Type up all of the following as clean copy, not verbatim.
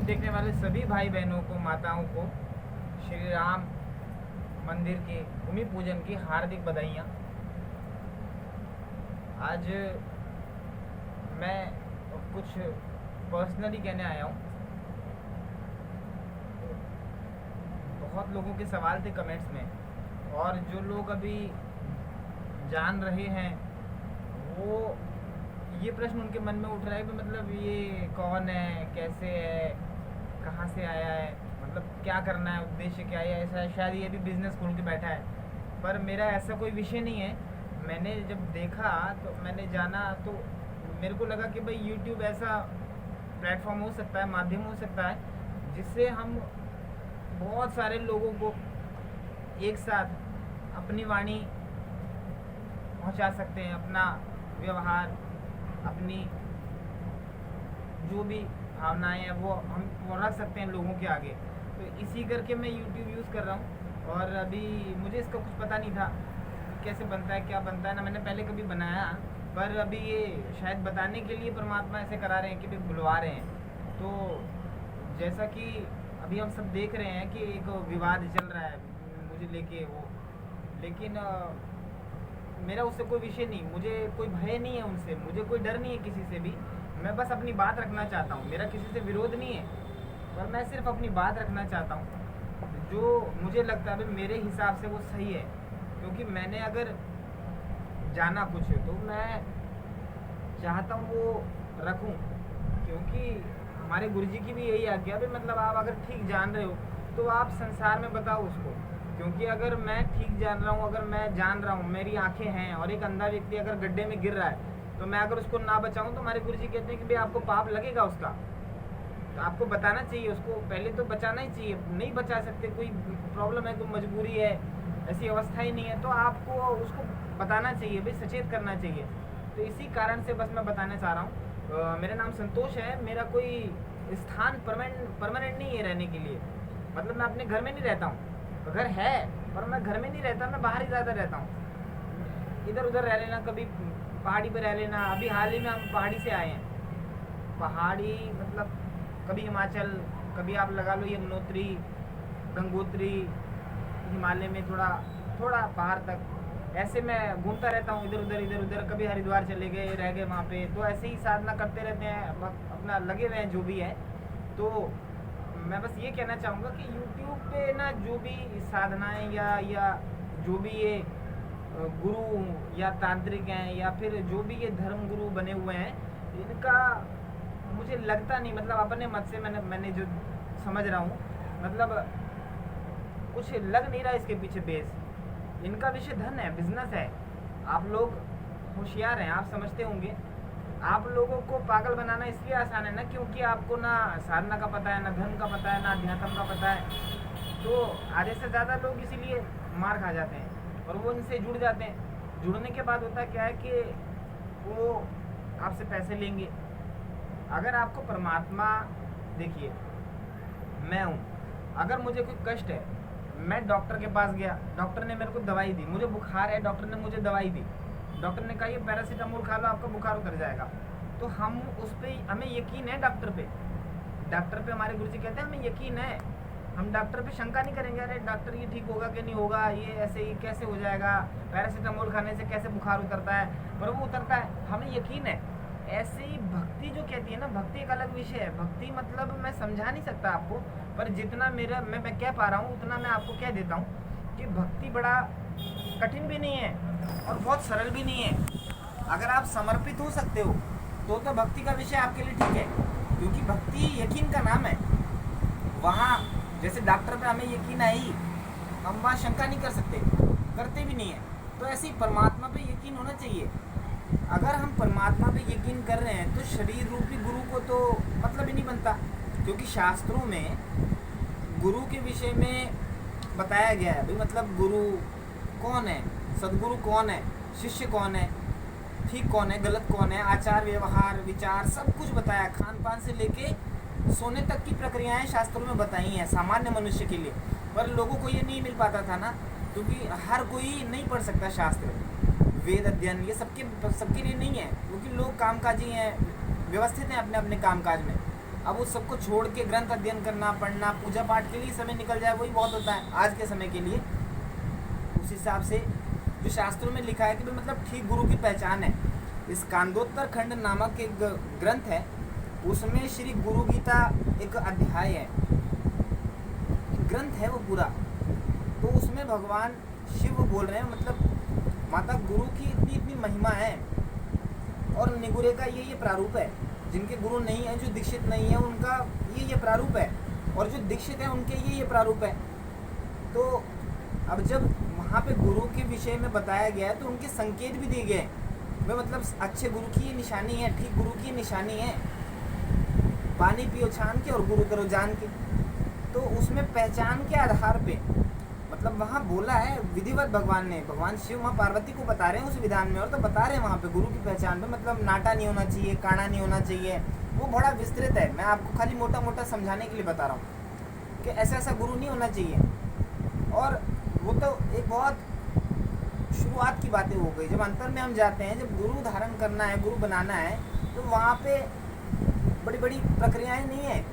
देखने वाले सभी भाई बहनों को, माताओं को श्री राम मंदिर के भूमि पूजन की हार्दिक बधाइयाँ। आज मैं कुछ पर्सनली कहने आया हूँ। बहुत लोगों के सवाल थे कमेंट्स में, और जो लोग अभी जान रहे हैं वो ये प्रश्न उनके मन में उठ रहा है कि मतलब ये कौन है, कैसे है, कहाँ से आया है, मतलब क्या करना है, उद्देश्य क्या है। ऐसा शायद ये भी बिजनेस खोल के बैठा है, पर मेरा ऐसा कोई विषय नहीं है। मैंने जब देखा तो मैंने जाना तो मेरे को लगा कि भाई यूट्यूब ऐसा प्लेटफॉर्म हो सकता है, माध्यम हो सकता है जिससे हम बहुत सारे लोगों को एक साथ अपनी वाणी पहुंचा सकते हैं, अपना व्यवहार, अपनी जो भी भावनाएं हैं वो हम रख सकते हैं लोगों के आगे। तो इसी करके मैं YouTube यूज़ कर रहा हूँ। और अभी मुझे इसका कुछ पता नहीं था कैसे बनता है, क्या बनता है, ना मैंने पहले कभी बनाया, पर अभी ये शायद बताने के लिए परमात्मा ऐसे करा रहे हैं कि भाई बुलवा रहे हैं। तो जैसा कि अभी हम सब देख रहे हैं कि एक विवाद चल रहा है मुझे लेके वो, लेकिन मेरा उससे कोई विषय नहीं, मुझे कोई भय नहीं है उनसे, मुझे कोई डर नहीं है किसी से भी। मैं बस अपनी बात रखना चाहता हूँ, मेरा किसी से विरोध नहीं है, पर मैं सिर्फ अपनी बात रखना चाहता हूँ जो मुझे लगता है मेरे हिसाब से वो सही है। क्योंकि मैंने अगर जाना कुछ तो मैं चाहता हूँ वो रखूँ, क्योंकि हमारे गुरुजी की भी यही आज्ञा है, मतलब आप अगर ठीक जान रहे हो तो आप संसार में बताओ उसको। क्योंकि अगर मैं ठीक जान रहा हूँ, अगर मैं जान रहा हूँ, मेरी आंखें हैं, और एक अंधा व्यक्ति अगर गड्ढे में गिर रहा है तो मैं अगर उसको ना बचाऊँ तो हमारे गुरुजी कहते हैं कि भाई आपको पाप लगेगा उसका, तो आपको बताना चाहिए उसको, पहले तो बचाना ही चाहिए। नहीं बचा सकते, कोई प्रॉब्लम है, कोई मजबूरी है, ऐसी अवस्था ही नहीं है, तो आपको उसको बताना चाहिए, भाई सचेत करना चाहिए। तो इसी कारण से बस मैं बताना चाह रहा हूँ। मेरा नाम संतोष है, मेरा कोई स्थान परमानेंट नहीं है रहने के लिए, मतलब मैं अपने घर में नहीं रहता हूँ। घर है पर मैं घर में नहीं रहता, मैं बाहर ही ज़्यादा रहता हूँ। इधर उधर रह लेना, कभी पहाड़ी पर रह लेना। अभी हाल ही में हम पहाड़ी से आए हैं। पहाड़ी मतलब कभी हिमाचल, कभी आप लगा लो यमुनोत्री, गंगोत्री, हिमालय में थोड़ा थोड़ा बाहर तक, ऐसे मैं घूमता रहता हूँ इधर उधर। कभी हरिद्वार चले गए, रह गए वहाँ पे, तो ऐसे ही साधना करते रहते हैं, अपना लगे हुए हैं जो भी है। तो मैं बस ये कहना चाहूँगा कि YouTube पे ना जो भी साधनाएं या जो भी ये गुरु या तांत्रिक हैं या फिर जो भी ये धर्म गुरु बने हुए हैं, इनका मुझे लगता नहीं, मतलब अपने मत से मैंने जो समझ रहा हूँ, मतलब कुछ लग नहीं रहा इसके पीछे बेस। इनका विषय धन है, बिजनेस है। आप लोग होशियार हैं, आप समझते होंगे। आप लोगों को पागल बनाना इसलिए आसान है ना, क्योंकि आपको ना साधना का पता है, ना धर्म का पता है, ना अध्यात्म का पता है। तो आधे से ज़्यादा लोग इसीलिए मार खा जाते हैं और वो इनसे जुड़ जाते हैं। जुड़ने के बाद होता क्या है कि वो आपसे पैसे लेंगे। अगर आपको परमात्मा, देखिए मैं हूँ, अगर मुझे कोई कष्ट है, मैं डॉक्टर के पास गया, डॉक्टर ने मेरे को दवाई दी, मुझे बुखार है, डॉक्टर ने मुझे दवाई दी, डॉक्टर ने कहा ये पैरासीटामोल खा लो आपका बुखार उतर जाएगा। तो हम उस पर, हमें यकीन है डॉक्टर पे हमारे गुरुजी कहते हैं हमें यकीन है। हम डॉक्टर पे शंका नहीं करेंगे, अरे डॉक्टर ये ठीक होगा कि नहीं होगा, ये ऐसे ही कैसे हो जाएगा, पैरासीटामोल खाने से कैसे बुखार उतरता है, पर वो उतरता है, हमें यकीन है। ऐसे ही भक्ति जो कहती है ना, भक्ति एक अलग विषय है। भक्ति मतलब मैं समझा नहीं सकता आपको, पर जितना मैं कह पा रहा हूँ उतना मैं आपको कह देता हूँ कि भक्ति बड़ा कठिन भी नहीं है और बहुत सरल भी नहीं है। अगर आप समर्पित हो सकते हो तो भक्ति का विषय आपके लिए ठीक है, क्योंकि भक्ति यकीन का नाम है। वहाँ जैसे डॉक्टर पे हमें यकीन है ही, हम वहाँ शंका नहीं कर सकते, करते भी नहीं है। तो ऐसे ही परमात्मा पे यकीन होना चाहिए। अगर हम परमात्मा पे यकीन कर रहे हैं तो शरीर रूपी गुरु को तो मतलब ही नहीं बनता, क्योंकि शास्त्रों में गुरु के विषय में बताया गया है। भाई मतलब गुरु कौन है, सदगुरु कौन है, शिष्य कौन है, ठीक कौन है, गलत कौन है, आचार व्यवहार विचार सब कुछ बताया। खान पान से लेके सोने तक की प्रक्रियाएं शास्त्रों में बताई हैं सामान्य मनुष्य के लिए। पर लोगों को ये नहीं मिल पाता था ना, क्योंकि हर कोई नहीं पढ़ सकता शास्त्र, वेद अध्ययन, ये सबके लिए नहीं है, क्योंकि लोग कामकाजी हैं, व्यवस्थित हैं अपने अपने कामकाज में। अब उस सबको छोड़ के ग्रंथ अध्ययन करना, पढ़ना, पूजा पाठ के लिए समय निकल जाए वही बहुत होता है आज के समय के लिए। उस हिसाब से जो शास्त्रों में लिखा है कि भाई मतलब ठीक गुरु की पहचान है। इस कांदोत्तर खंड नामक एक ग्रंथ है, उसमें श्री गुरु गीता एक अध्याय है, ग्रंथ है वो पूरा। तो उसमें भगवान शिव बोल रहे हैं मतलब माता गुरु की इतनी इतनी महिमा है और निगुरे का ये प्रारूप है। जिनके गुरु नहीं है, जो दीक्षित नहीं है, उनका ये प्रारूप है, और जो दीक्षित है उनके ये प्रारूप है। तो अब जब वहाँ पे गुरु के विषय में बताया गया है तो उनके संकेत भी दिए गए हैं। वे मतलब अच्छे गुरु की ये निशानी है, ठीक गुरु की निशानी है, पानी पियो छान के और गुरु करो जान के। तो उसमें पहचान के आधार पे मतलब वहाँ बोला है विधिवत भगवान शिव माँ पार्वती को बता रहे हैं उस विधान में, और तो बता रहे हैं वहाँ पे गुरु की पहचान पे मतलब नाटा नहीं होना चाहिए, काना नहीं होना चाहिए। वो बड़ा विस्तृत है, मैं आपको खाली मोटा मोटा समझाने के लिए बता रहा हूँ कि ऐसा ऐसा गुरु नहीं होना चाहिए। और वो तो एक बहुत शुरुआत की बातें हो गई। जब अंतर में हम जाते हैं, जब गुरु धारण करना है, गुरु बनाना है, तो वहाँ पे बड़ी बड़ी प्रक्रियाएं नहीं है,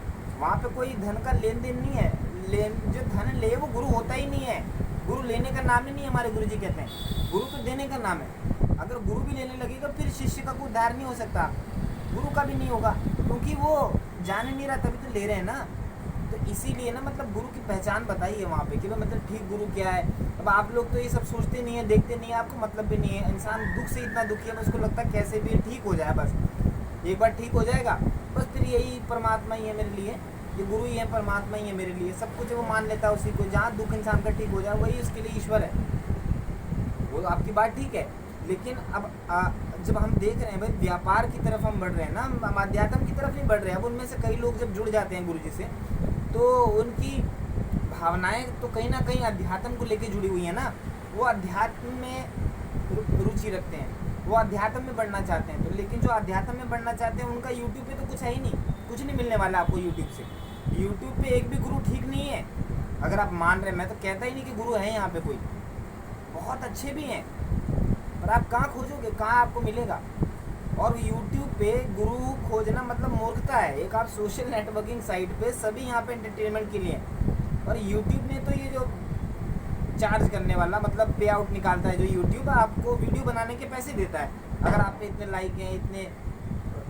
वहाँ पे कोई धन का लेन देन नहीं है। जो धन ले वो गुरु होता ही नहीं है। गुरु लेने का नाम ही नहीं है, हमारे गुरु जी कहते हैं। गुरु तो देने का नाम है। अगर गुरु भी लेने लगेगा फिर शिष्य का कोई उद्धार नहीं हो सकता, गुरु का भी नहीं होगा, क्योंकि वो जान नहीं रहा तभी तो ले रहे हैं ना। तो इसीलिए ना मतलब गुरु की पहचान बताइए वहाँ पे कि भाई मतलब ठीक गुरु क्या है। अब आप लोग तो ये सब सोचते नहीं है, देखते नहीं है, आपको मतलब भी नहीं है। इंसान दुख से इतना दुखी है, उसको लगता है कैसे भी ठीक हो जाए, बस एक बार ठीक हो जाएगा, बस फिर यही परमात्मा ही है मेरे लिए, ये गुरु ही है, परमात्मा ही है मेरे लिए, सब कुछ वो मान लेता है उसी को। जहाँ दुख इंसान का ठीक हो जाए वही उसके लिए ईश्वर है। वो आपकी बात ठीक है, लेकिन अब जब हम देख रहे हैं भाई व्यापार की तरफ हम बढ़ रहे हैं ना, हम अध्यात्म की तरफ नहीं बढ़ रहे हैं। अब उनमें से कई लोग जब जुड़ जाते हैं गुरु जी से तो उनकी भावनाएं तो कहीं ना कहीं अध्यात्म को लेके जुड़ी हुई है ना। वो अध्यात्म में रुचि रखते हैं, वो अध्यात्म में बढ़ना चाहते हैं। तो लेकिन जो अध्यात्म में बढ़ना चाहते हैं उनका यूट्यूब पे तो कुछ है ही नहीं, कुछ नहीं मिलने वाला आपको यूट्यूब से। यूट्यूब पे एक भी गुरु ठीक नहीं है अगर आप मान रहे हैं। मैं तो कहता ही नहीं कि गुरु है यहाँ पे कोई, बहुत अच्छे भी हैं, पर आप कहाँ खोजोगे, कहाँ आपको मिलेगा। और यूट्यूब पे गुरु खोजना मतलब मूर्खता है। एक आप सोशल नेटवर्किंग साइट पे सभी यहाँ पे एंटरटेनमेंट के लिए, और यूट्यूब ने तो ये जो चार्ज करने वाला मतलब पे आउट निकालता है, जो यूट्यूब आपको वीडियो बनाने के पैसे देता है। अगर आप पे इतने लाइक हैं, इतने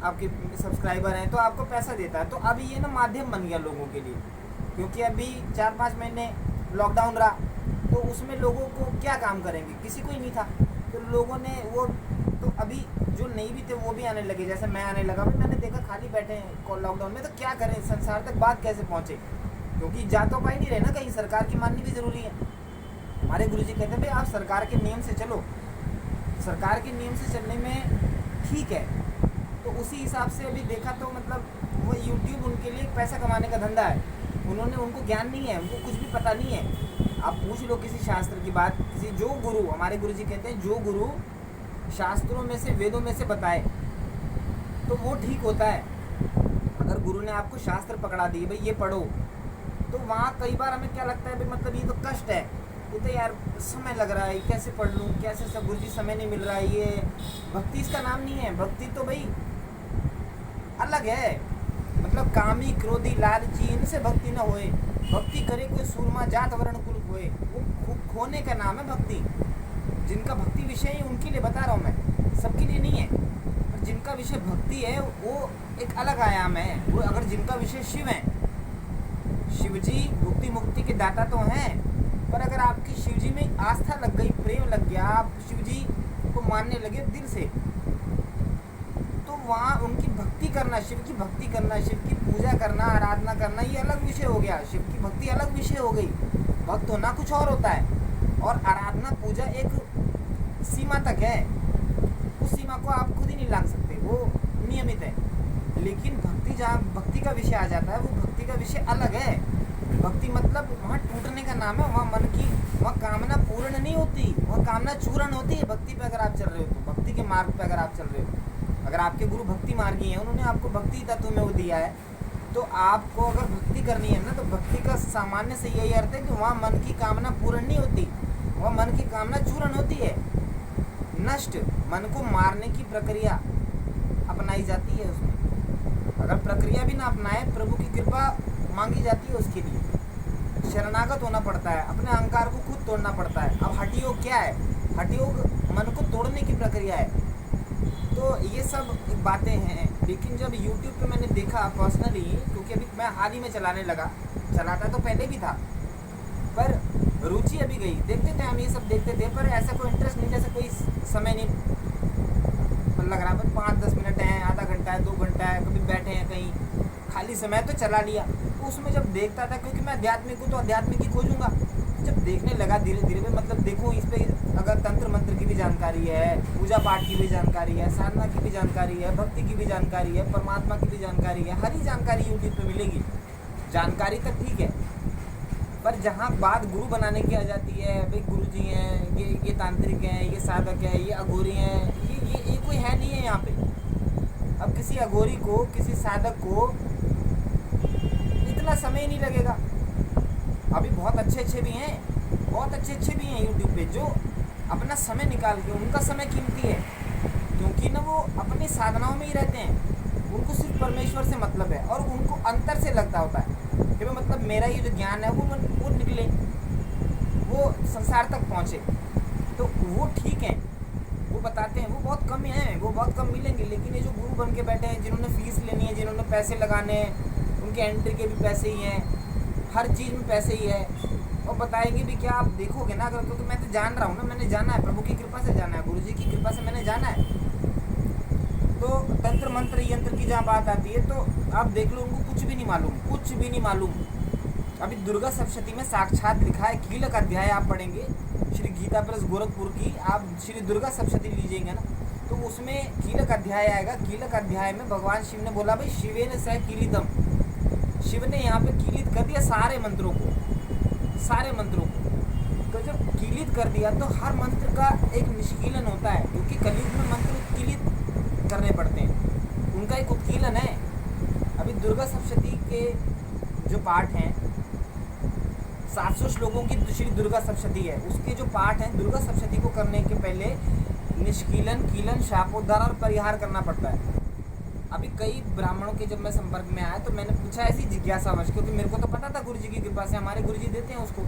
आपके सब्सक्राइबर हैं तो आपको पैसा देता है। तो अब ये ना माध्यम बन गया लोगों के लिए, क्योंकि अभी 4-5 महीने लॉकडाउन रहा तो उसमें लोगों को क्या काम करेंगे, किसी को ही नहीं था। तो लोगों ने वो तो अभी जो नहीं भी थे वो भी आने लगे, जैसे मैं आने लगा। भाई मैंने देखा खाली बैठे हैं लॉकडाउन में, तो क्या करें, संसार तक बात कैसे पहुँचे, क्योंकि जा तो पाई नहीं रहे ना, कहीं सरकार की माननी भी ज़रूरी है। हमारे गुरुजी कहते हैं भाई आप सरकार के नियम से चलो, सरकार के नियम से चलने में ठीक है। तो उसी हिसाब से अभी देखा तो मतलब वो यूट्यूब उनके लिए पैसा कमाने का धंधा है। उनको ज्ञान नहीं है, उनको कुछ भी पता नहीं है। आप पूछ लो किसी शास्त्र की बात, किसी जो गुरु, हमारे गुरुजी कहते हैं जो गुरु शास्त्रों में से, वेदों में से बताए तो वो ठीक होता है। अगर गुरु ने आपको शास्त्र पकड़ा दिए भाई ये पढ़ो, तो वहाँ कई बार हमें क्या लगता है भाई मतलब ये तो कष्ट है, ये तो यार समय लग रहा है, कैसे पढ़ लूँ, कैसे, सब गुरुजी समय नहीं मिल रहा है, ये भक्ति इसका नाम नहीं है। भक्ति तो भाई अलग है, मतलब कामी क्रोधी लालची इनसे भक्ति न होए, भक्ति करे कोई सूरमा जात वर्ण कुल होए, वो खोने का नाम है भक्ति। जिनका भक्ति विषय है उनके लिए बता रहा हूँ मैं, सबके लिए नहीं है। पर जिनका विषय भक्ति है वो एक अलग आयाम है। वो अगर जिनका विषय शिव है, शिव जी मुक्ति मुक्ति के दाता तो हैं, पर अगर आपकी शिव जी में आस्था लग गई, प्रेम लग गया, आप शिव जी को मानने लगे दिल से, तो वहाँ उनकी भक्ति करना, शिव की भक्ति करना, शिव की पूजा करना, आराधना करना, ये अलग विषय हो गया। शिव की भक्ति अलग विषय हो गई। भक्त होना कुछ और होता है, और आराधना पूजा एक सीमा तक है, उस सीमा को आप खुद ही नहीं लांघ सकते, वो नियमित है। लेकिन भक्ति, जहाँ भक्ति का विषय आ जाता है, वो भक्ति का विषय अलग है। भक्ति मतलब वहाँ टूटने का नाम है, वहाँ मन की, वहाँ कामना पूर्ण नहीं होती, वहाँ कामना चूर्ण होती है। भक्ति पे अगर आप चल रहे हो तो, भक्ति के मार्ग पे अगर आप चल रहे हो, अगर आपके गुरु भक्ति मार्गी हैं, उन्होंने आपको भक्ति तत्व में वो दिया है, तो आपको अगर भक्ति करनी है ना, तो भक्ति का सामान्य से यही अर्थ है कि वहाँ मन की कामना पूर्ण नहीं होती, वहाँ मन की कामना चूर्ण होती है, नष्ट, मन को मारने की प्रक्रिया अपनाई जाती है उसमें। अगर प्रक्रिया भी ना अपनाए, प्रभु की कृपा मांगी जाती है उसके लिए। शरणागत होना पड़ता है, अपने अहंकार को खुद तोड़ना पड़ता है। अब हठ योग क्या है? हठ योग मन को तोड़ने की प्रक्रिया है। तो ये सब बातें हैं। लेकिन जब YouTube पे मैंने देखा पर्सनली, क्योंकि अभी मैं हाल ही में चलाने लगा, चलाता तो पहले भी था, पर रुचि अभी गई। देखते थे हम, ये सब देखते थे, पर ऐसा कोई इंटरेस्ट नहीं, जैसे कोई समय नहीं लग रहा। पर 5-10 मिनट है, आधा घंटा है, 2 घंटा है, कभी बैठे हैं कहीं खाली समय तो चला लिया। तो उसमें जब देखता था, क्योंकि मैं आध्यात्मिक हूँ तो आध्यात्मिक ही खोजूंगा, जब देखने लगा धीरे धीरे में, मतलब देखो इस पर अगर तंत्र मंत्र की भी जानकारी है, पूजा पाठ की भी जानकारी है, साधना की भी जानकारी है, भक्ति की भी जानकारी है, परमात्मा की भी जानकारी है, हर ही जानकारी यूट्यूब पे मिलेगी। जानकारी तक ठीक है, पर जहाँ बात गुरु बनाने की आ जाती है, भाई गुरु जी हैं, ये तांत्रिक हैं, ये साधक हैं, ये अघोरी हैं, ये कोई है नहीं है यहाँ पे। अब किसी अघोरी को, किसी साधक को इतना समय नहीं लगेगा। अभी बहुत अच्छे भी हैं, बहुत अच्छे भी हैं यूट्यूब पे, जो अपना समय निकाल के, उनका समय कीमती है, क्योंकि ना वो अपनी साधनाओं में ही रहते हैं। उनको सिर्फ परमेश्वर से मतलब है, और उनको अंतर से लगता होता है कि भाई मतलब मेरा ये जो ज्ञान है वो निकले, वो संसार तक पहुँचे। तो वो ठीक है, वो बताते हैं, वो बहुत कम हैं, वो बहुत कम मिलेंगे। लेकिन ये जो गुरु बन के बैठे हैं, जिन्होंने फीस लेनी है, जिन्होंने पैसे लगाने हैं, उनके एंट्री के भी पैसे ही हैं, हर चीज़ में पैसे ही है, और बताएंगे भी क्या। आप देखोगे ना, अगर, क्योंकि मैं तो जान रहा हूँ ना, मैंने जाना है, प्रभु की कृपा से जाना है, गुरु जी की कृपा से मैंने जाना है। तो तंत्र मंत्र यंत्र की जहाँ बात आती है, तो आप देख लो, उनको कुछ भी नहीं मालूम, कुछ भी नहीं मालूम। अभी दुर्गा सप्तशती में साक्षात लिखा है, कीलक अध्याय आप पढ़ेंगे श्री गीता प्रेस गोरखपुर की, आप श्री दुर्गा सप्तशती लीजिएगा ना, तो उसमें कीलक अध्याय आएगा। कीलक अध्याय में भगवान शिव ने बोला, भाई शिवेन सह कीलितम, शिव ने यहाँ पे कीलित कर दिया सारे मंत्रों को, सारे मंत्रों को। तो जब कीलित कर दिया, तो हर मंत्र का एक निष्कीलन होता है, क्योंकि कलयुग में मंत्र उत्कीलित करने पड़ते हैं, उनका एक उत्कीलन है। अभी दुर्गा सप्तशती के जो पाठ हैं, 700 श्लोकों की श्री दुर्गा सप्तशती है, उसके जो पाठ हैं, दुर्गा सप्तशती को करने के पहले निष्कीलन, कीलन, शापोद्धार और परिहार करना पड़ता है। अभी कई ब्राह्मणों के जब मैं संपर्क में आया, तो मैंने पूछा ऐसी जिज्ञासावश, क्योंकि मेरे को तो पता था गुरु जी की कृपा से, हमारे गुरु जी देते हैं उसको,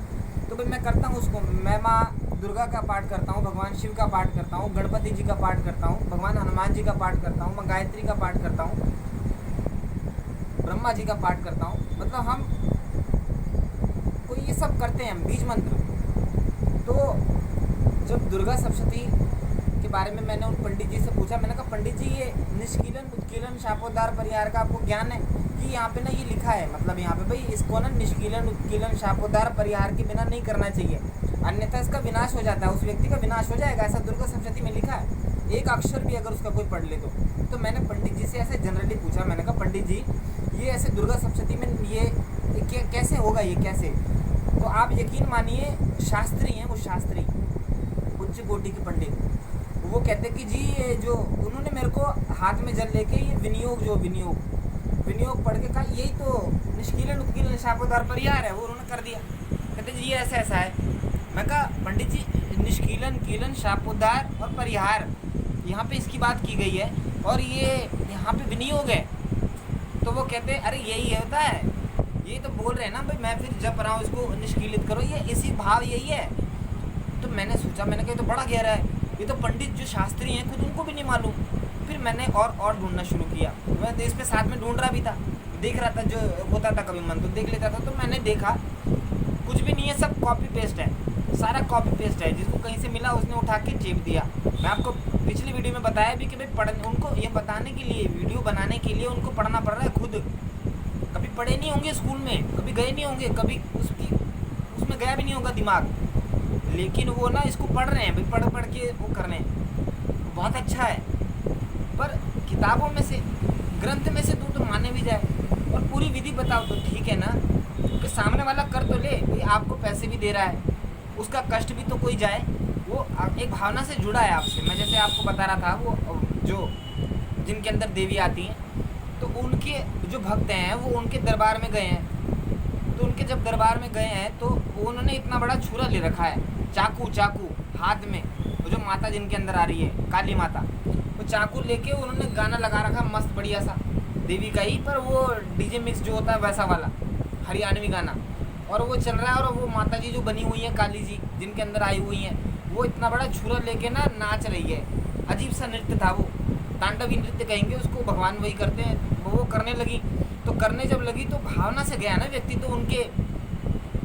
तो भाई मैं करता हूँ उसको। मैं माँ दुर्गा का पाठ करता हूँ, भगवान शिव का पाठ करता हूँ, गणपति जी का पाठ करता हूँ, भगवान हनुमान जी का पाठ करता हूँ, मैं गायत्री का पाठ करता हूँ, ब्रह्मा जी का पाठ करता हूँ। मतलब हम कोई ये सब करते हैं, हम बीज मंत्र। तो जब दुर्गा सप्तशती के बारे में मैंने उन पंडित जी से पूछा, मैंने कहा पंडित जी ये निष्कीलन, उत्कीलन, शापोद्धार, परिहार का आपको ज्ञान है कि यहाँ पे ना ये लिखा है, मतलब यहाँ पे भाई इसको ना निष्कीलन, उत्कीलन, शापोद्धार, परिहार के बिना नहीं करना चाहिए, अन्यथा इसका विनाश हो जाता है, उस व्यक्ति का विनाश हो जाएगा, ऐसा दुर्गा सप्तशती में लिखा है, एक अक्षर भी अगर उसका कोई पढ़ ले तो मैंने पंडित जी से ऐसे जनरली पूछा, मैंने कहा पंडित जी ये ऐसे दुर्गा सप्तशती में ये कैसे होगा, ये कैसे? तो आप यकीन मानिए, शास्त्री हैं वो, शास्त्री उच्च कोटि के पंडित, वो कहते कि जी ये जो उन्होंने मेरे को हाथ में जल लेके ये विनियोग पढ़ के कहा, यही तो निष्कीलन, उत्कीलन, शापोद्धार, परिहार है, वो उन्होंने कर दिया। कहते जी ये ऐसा है। मैं कहा पंडित जी निष्कीलन, कीलन, शापोद्धार और परिहार, यहाँ पे इसकी बात की गई है, और ये यहाँ पे विनियोग है। तो वो कहते अरे यही होता है, ये तो बोल रहे हैं ना भाई, मैं फिर जप रहा हूँ इसको निष्कीलित करो, ये इसी भाव यही है। तो मैंने सोचा, मैंने कहा तो बड़ा गहरा है, ये तो पंडित जो शास्त्री हैं खुद उनको भी नहीं मालूम। फिर मैंने और ढूंढना शुरू किया, मैं तो इस पे साथ में ढूंढ रहा भी था, देख रहा था, जो होता था कभी मन तो देख लेता था। तो मैंने देखा कुछ भी नहीं है, सब कॉपी पेस्ट है, सारा कॉपी पेस्ट है, जिसको कहीं से मिला उसने उठा के चेप दिया। मैं आपको पिछली वीडियो में बताया भी कि भाई उनको ये बताने के लिए, वीडियो बनाने के लिए उनको पढ़ना पड़ रहा है खुद। कभी पढ़े नहीं होंगे स्कूल में, कभी गए नहीं होंगे, कभी उसमें गया भी नहीं होगा दिमाग, लेकिन वो ना इसको पढ़ रहे हैं भाई, पढ़ के वो कर रहे हैं, बहुत अच्छा है। पर किताबों में से, ग्रंथ में से तो माने भी जाए, और पूरी विधि बताओ तो ठीक है ना, कि सामने वाला कर तो ले भाई, आपको पैसे भी दे रहा है, उसका कष्ट भी तो कोई जाए, वो एक भावना से जुड़ा है आपसे। मैं जैसे आपको बता रहा था, वो जो जिनके अंदर देवी आती हैं, तो उनके जो भक्त हैं वो उनके दरबार में गए हैं, तो उनके जब दरबार में गए हैं तो उन्होंने इतना बड़ा छुरा ले रखा है, चाकू हाथ में, वो जो माता जिनके अंदर आ रही है, काली माता, वो चाकू लेके उन्होंने गाना लगा रखा मस्त बढ़िया सा, देवी का ही, पर वो डीजे मिक्स जो होता है वैसा वाला हरियाणवी गाना, और वो चल रहा है। और वो माता जी जो बनी हुई हैं काली जी जिनके अंदर आई हुई हैं, वो इतना बड़ा छुरा लेके ना नाच रही है। अजीब सा नृत्य था वो, तांडवी नृत्य कहेंगे उसको, भगवान वही करते हैं। वो करने लगी, तो करने जब लगी तो भावना से गया ना व्यक्ति, तो उनके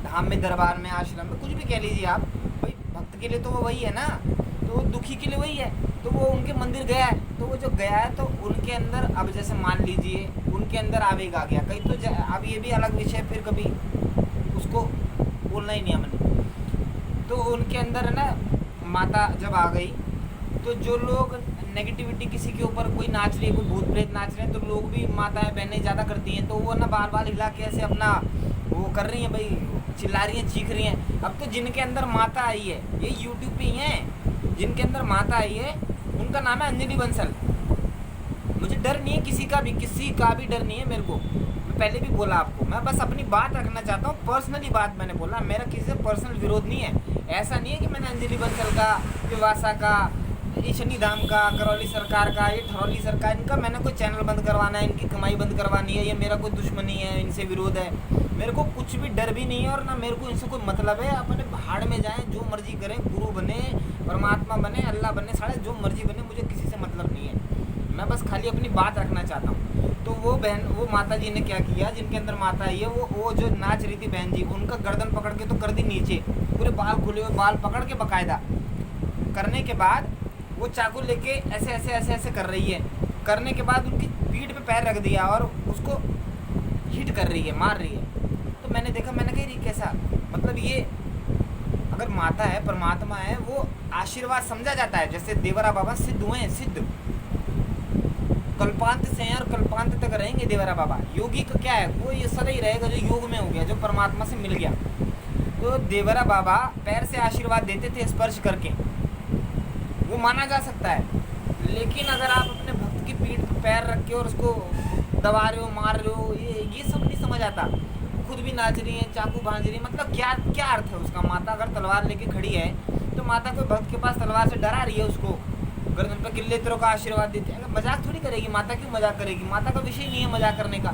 धाम में, दरबार में, आश्रम में, कुछ भी कह लीजिए आप, भाई भक्त के लिए तो वो वही है ना, तो दुखी के लिए वही है। तो वो उनके मंदिर गया है, तो वो जो गया है तो उनके अंदर, अब जैसे मान लीजिए उनके अंदर आवेग आ गया कहीं, तो अब ये भी अलग विषय, फिर कभी उसको बोलना ही नहीं हमने। तो उनके अंदर है ना माता जब आ गई, तो जो लोग नेगेटिविटी किसी के ऊपर, कोई नाच रही है, कोई भूत प्रेत नाच रहे हैं, तो लोग भी, माताएं बहनें ज़्यादा करती हैं, तो वो ना बार बार हिला के ऐसे अपना वो कर रही हैं भाई, चिल्ला रही हैं, चीख रही हैं। अब तो जिनके अंदर माता आई है, ये यूट्यूब पे ही हैं, जिनके अंदर माता आई है, उनका नाम है अंजलि बंसल। मुझे डर नहीं है किसी का भी डर नहीं है मेरे को। मैं पहले भी बोला आपको, मैं बस अपनी बात रखना चाहता हूँ, पर्सनली बात मैंने बोला, मेरा किसी से पर्सनल विरोध नहीं है। ऐसा नहीं है कि मैंने अंजलि बंसल का, पिवासा का, ईशनी धाम का, करौली सरकार का, ये ठरौली सरकार, इनका मैंने कोई चैनल बंद करवाना है, इनकी कमाई बंद करवानी है, ये मेरा कोई दुश्मनी है, इनसे विरोध है, मेरे को कुछ भी डर भी नहीं है, और ना मेरे को इनसे कोई मतलब है। अपने भाड़ में जाएं, जो मर्जी करें, गुरु बने, परमात्मा बने, अल्लाह बने, साढ़े जो मर्जी बने, मुझे किसी से मतलब नहीं है। मैं बस खाली अपनी बात रखना चाहता हूँ। तो वो बहन, वो माता जी ने क्या किया, जिनके अंदर माता आई है, वो जो नाच रही थी बहन जी, उनका गर्दन पकड़ के तो कर दी नीचे, पूरे बाल खुले हुए, बाल पकड़ के बकायदा करने के बाद वो चाकू लेके ऐसे ऐसे ऐसे ऐसे कर रही है। करने के बाद उनकी पीठ पे पैर रख दिया और उसको हिट कर रही है, मार रही है। तो मैंने देखा, मैंने कही रही कैसा, मतलब ये अगर माता है, परमात्मा है, वो आशीर्वाद समझा जाता है। जैसे देवरा बाबा सिद्ध हुए हैं, सिद्ध कल्पांत से हैं और कल्पांत तक रहेंगे देवरा बाबा। योगी का क्या है, वो ये सदा ही रहेगा जो योग में हो गया, जो परमात्मा से मिल गया। तो देवरा बाबा पैर से आशीर्वाद देते थे स्पर्श करके, वो माना जा सकता है। लेकिन अगर आप अपने भक्त की पीठ पर पैर रख के और उसको दबा रहे हो, मार रहे हो, ये सब नहीं समझ आता। खुद भी नाच रही है, चाकू भांज रही है, मतलब क्या क्या अर्थ है उसका। माता अगर तलवार लेके खड़ी है, तो माता कोई भक्त के पास तलवार से डरा रही है, उसको गर्दन पर किले तेरों का आशीर्वाद देती है। मजाक थोड़ी करेगी माता, क्यों मजाक करेगी, माता का विषय नहीं है मजाक करने का।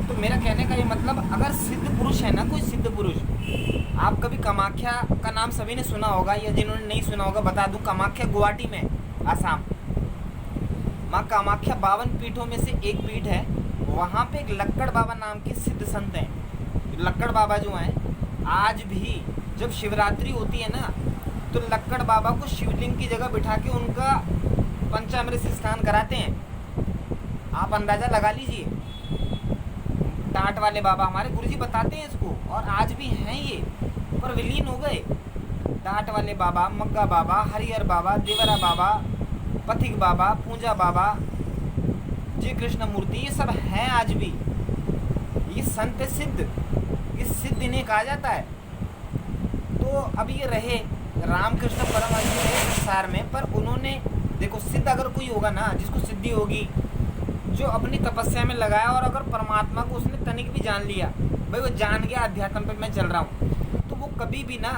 तो मेरा कहने का ये मतलब, अगर सिद्ध पुरुष है ना, कोई सिद्ध पुरुष, आप कभी कामाख्या का नाम सभी ने सुना होगा, या जिन्होंने नहीं सुना होगा बता दूं, कामाख्या गुवाहाटी में, आसाम। माँ कामाख्या 52 पीठों में से एक पीठ है। वहाँ पे एक लक्कड़ बाबा नाम के सिद्ध संत हैं। लक्कड़ बाबा जो हैं, आज भी जब शिवरात्रि होती है ना, तो लक्कड़ बाबा को शिवलिंग की जगह बिठा के उनका पंचामृत से स्नान कराते हैं। आप अंदाज़ा लगा लीजिए। टाट वाले बाबा हमारे गुरुजी बताते हैं इसको, और आज भी हैं ये, पर विलीन हो गए। टाट वाले बाबा, मग्गा बाबा, हरिहर बाबा, देवरा बाबा, पथिक बाबा, पूंजा बाबा, जय कृष्ण मूर्ति, ये सब हैं आज भी। ये संत सिद्ध, ये सिद्ध इन्हें कहा जाता है। तो अब ये रहे रामकृष्ण परमहंस रहे संसार में, पर उन्होंने देखो, सिद्ध अगर कोई होगा ना, जिसको सिद्धि होगी, जो अपनी तपस्या में लगाया, और अगर परमात्मा को उसने तनिक भी जान लिया, भाई वो जान गया अध्यात्म पे मैं चल रहा हूँ, तो वो कभी भी ना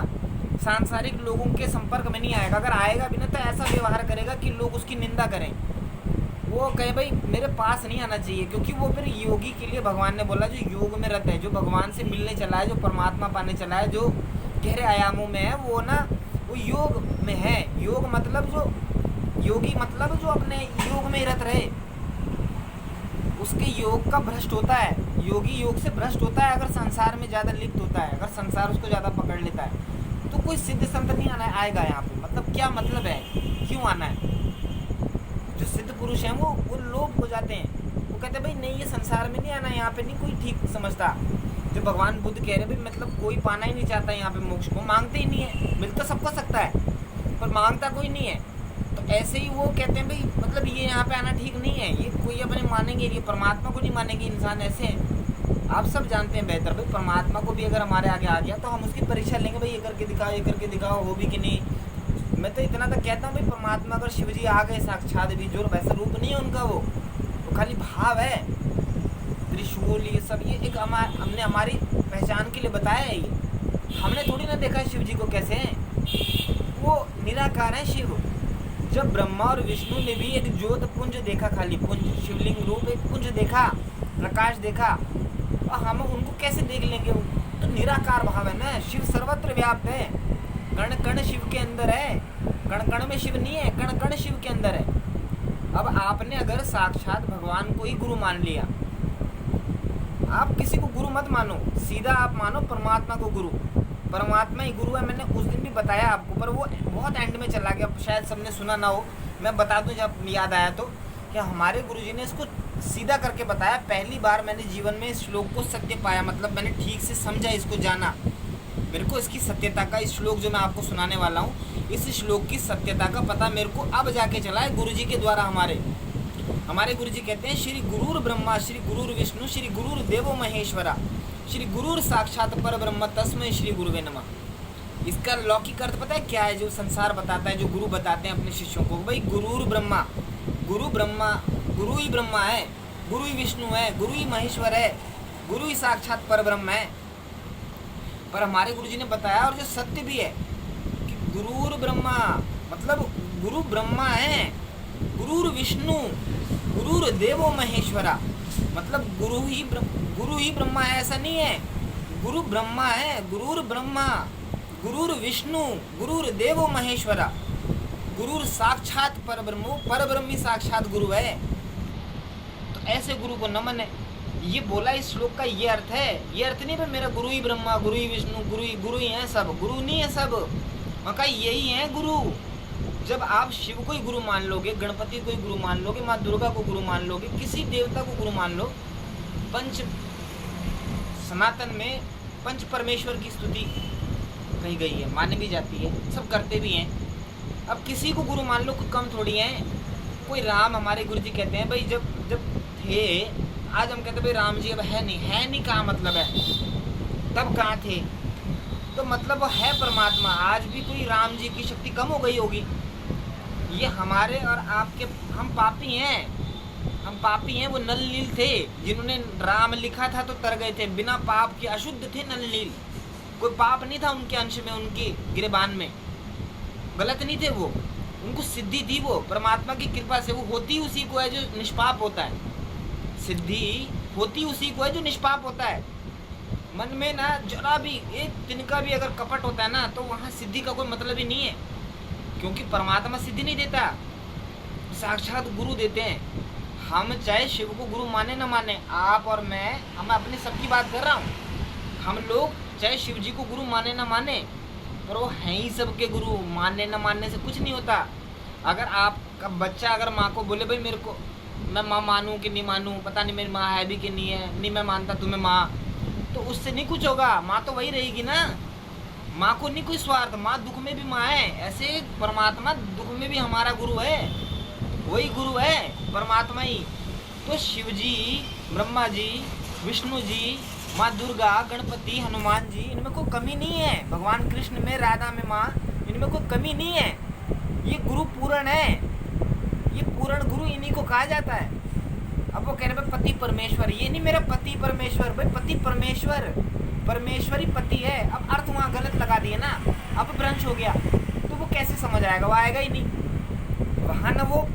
सांसारिक लोगों के संपर्क में नहीं आएगा। अगर आएगा भी ना, तो ऐसा व्यवहार करेगा कि लोग उसकी निंदा करें, वो कहे भाई मेरे पास नहीं आना चाहिए। क्योंकि वो फिर योगी के लिए भगवान ने बोला, जो योग में रत है, जो भगवान से मिलने चला है, जो परमात्मा पाने चला है, जो गहरे आयामों में है, वो ना वो योग में है। योग मतलब जो योगी, मतलब जो अपने योग में रत रहे, उसके योग का भ्रष्ट होता है। योगी योग से भ्रष्ट होता है अगर संसार में ज़्यादा लिप्त होता है, अगर संसार उसको ज़्यादा पकड़ लेता है। तो कोई सिद्ध संत नहीं आएगा यहाँ पे। मतलब क्या मतलब है, क्यों आना है? जो सिद्ध पुरुष हैं वो लोभ हो जाते हैं, वो कहते हैं भाई नहीं, ये संसार में नहीं आना, यहाँ पे नहीं कोई ठीक समझता। जो भगवान बुद्ध कह रहे भाई, मतलब कोई पाना ही नहीं चाहता यहाँ पे मोक्ष को, मांगते ही नहीं है। मिल तो सबको सकता है, पर मांगता कोई नहीं है। तो ऐसे ही वो कहते हैं भाई, मतलब ये यहाँ पे आना ठीक नहीं है, ये कोई अपने मानेंगे, ये परमात्मा को नहीं मानेंगे। इंसान ऐसे हैं, आप सब जानते हैं बेहतर भाई। परमात्मा को भी अगर हमारे आगे आ गया, तो हम उसकी परीक्षा लेंगे भाई, ये करके दिखाओ, ये करके दिखाओ, हो भी कि नहीं। मैं तो इतना तक कहता हूँ भाई, परमात्मा अगर शिव जी आ गए साक्षात भी, जो वैसा रूप नहीं है उनका, वो खाली भाव है। त्रिशूल ये सब, ये एक हमने हमारी पहचान के लिए बताया है। ये हमने थोड़ी ना देखा शिव जी को कैसे हैं, वो निराकार है शिव। जब ब्रह्मा और विष्णु ने भी एक ज्योत पुंज देखा, खाली पुंज, शिवलिंग रूप एक पुंज देखा, प्रकाश देखा, और हम उनको कैसे देख लेंगे? तो निराकार भाव है ना, शिव सर्वत्र व्याप्त है, कण कण शिव के अंदर है, कण कण में शिव नहीं है, कण कण शिव के अंदर है। अब आपने अगर साक्षात भगवान को ही गुरु मान लिया, आप किसी को गुरु मत मानो, सीधा आप मानो परमात्मा को गुरु। परमात्मा ही गुरु है, मैंने उस दिन भी बताया आपको, पर वो बहुत एंड में चला गया, शायद सबने सुना ना हो, मैं बता दूं जब याद आया तो, कि हमारे गुरुजी ने इसको सीधा करके बताया। पहली बार मैंने जीवन में इस श्लोक को सत्य पाया, मतलब मैंने ठीक से समझा, इसको जाना, मेरे को इसकी सत्यता का, इस श्लोक जो मैं आपको सुनाने वाला हूँ, इस श्लोक की सत्यता का पता मेरे को अब जाके चला है, गुरुजी के द्वारा। हमारे गुरुजी कहते हैं श्री गुरुर ब्रह्मा श्री गुरुर विष्णु श्री गुरुर देवो महेश्वरा श्री गुरुर साक्षात पर ब्रह्म तस्मै श्री गुरुवे नमः। इसका लौकिक अर्थ पता है क्या है? जो संसार बताता है, जो गुरु बताते हैं अपने शिष्यों को, भाई गुरुर ब्रह्मा, गुरु ही ब्रह्मा है, गुरु ही विष्णु है, गुरु ही महेश्वर है, गुरु ही साक्षात पर ब्रह्म है। पर हमारे गुरुजी ने बताया, और जो सत्य भी है, कि गुरुर ब्रह्मा मतलब गुरु ब्रह्मा है, गुरुर विष्णु गुरुर देवो महेश्वरा, मतलब गुरु ही ब्रह्मा है, ऐसा नहीं है, गुरु ब्रह्मा है, गुरुर ब्रह्मा गुरुर विष्णु गुरुर देवो महेश्वरा, गुरुर साक्षात परब्रह्मो, परब्रह्म ही साक्षात गुरु है। तो ऐसे गुरु को नमन है। ये बोला इस श्लोक का ये अर्थ है, ये अर्थ नहीं है मेरा गुरु ही ब्रह्मा गुरु ही विष्णु गुरु ही है सब, गुरु नहीं है सब, मका यही है गुरु। जब आप शिव को ही गुरु मान लोगे, गणपति को ही गुरु मान लोगे, माँ दुर्गा को गुरु मान लोगे, किसी देवता को गुरु मान लो, सनातन में पंच परमेश्वर की स्तुति कही गई है, मानी भी जाती है, सब करते भी हैं। अब किसी को गुरु मान लो, कोई कम थोड़ी है। कोई राम, हमारे गुरु जी कहते हैं भाई जब थे, आज हम कहते हैं भाई राम जी अब है नहीं, कहाँ मतलब है, तब कहाँ थे? तो मतलब वो है परमात्मा। आज भी कोई राम जी की शक्ति कम हो गई होगी? ये हमारे और आपके, हम पापी हैं, वो नल नील थे, जिन्होंने राम लिखा था तो तर गए थे, बिना पाप के अशुद्ध थे नल नील, कोई पाप नहीं था उनके अंश में, उनकी गिरबान में, गलत नहीं थे वो, उनको सिद्धि थी, वो परमात्मा की कृपा से, वो होती उसी को है जो निष्पाप होता है, सिद्धि होती उसी को है जो निष्पाप होता है। मन में ना जरा भी एक तिनका भी अगर कपट होता है ना, तो वहाँ सिद्धि का कोई मतलब ही नहीं है, क्योंकि परमात्मा सिद्धि नहीं देता, साक्षात गुरु देते हैं। हम चाहे शिव को गुरु माने न माने, आप और मैं अपनी सबकी बात कर रहा हूँ, हम लोग चाहे शिव जी को गुरु माने न माने, पर वो हैं ही सबके गुरु। मानने न मानने से कुछ नहीं होता। अगर आपका बच्चा अगर माँ को बोले भाई मेरे को, मैं माँ मानूँ कि नहीं मानूँ, पता नहीं मेरी माँ है भी कि नहीं है, नहीं मैं मानता तुम्हें माँ, तो उससे नहीं कुछ होगा, माँ तो वही रहेगी ना, माँ को नहीं कोई स्वार्थ, माँ दुख में भी माँ है, ऐसे परमात्मा दुख में भी हमारा गुरु है, वही गुरु है परमात्मा ही। तो शिव जी, ब्रह्मा जी, विष्णु जी, माँ दुर्गा, गणपति, हनुमान जी, इनमें कोई कमी नहीं है, भगवान कृष्ण में, राधा में माँ, इनमें कोई कमी नहीं है, ये गुरु पूर्ण है, ये पूर्ण गुरु इन्हीं को कहा जाता है। अब वो कह रहे भाई पति परमेश्वर, ये नहीं मेरा पति परमेश्वर, भाई पति परमेश्वर, परमेश्वरी पति है। अब अर्थ वहाँ गलत लगा दिए ना, अब भ्रंश हो गया, तो वो कैसे समझ आएगा? वो आएगा ही नहीं। वहाँ ना वो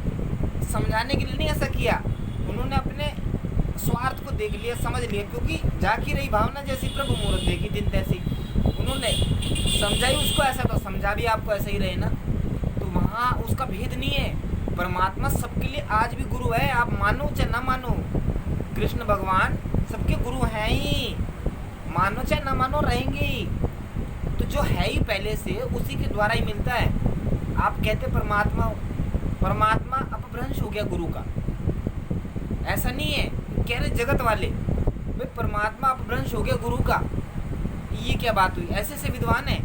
समझाने के लिए नहीं ऐसा किया, उन्होंने अपने स्वार्थ को देख लिया, समझ लिया, क्योंकि जाकी रही भावना जैसी प्रभु मुहूर्त देखी दिन तैसी, उन्होंने समझाई उसको ऐसा, तो समझा भी आपको ऐसा ही रहे ना। तो वहाँ उसका भेद नहीं है, परमात्मा सबके लिए आज भी गुरु है, आप मानो चाहे ना मानो, कृष्ण भगवान सबके गुरु हैं ही, मानो चाहे ना मानो रहेंगे ही। तो जो है ही पहले से, उसी के द्वारा ही मिलता है। आप कहते परमात्मा अपभ्रंश हो गया गुरु का, ऐसा नहीं है, कह रहे जगत वाले भाई परमात्मा अपभ्रंश हो गया गुरु का, ये क्या बात हुई? ऐसे से विद्वान है,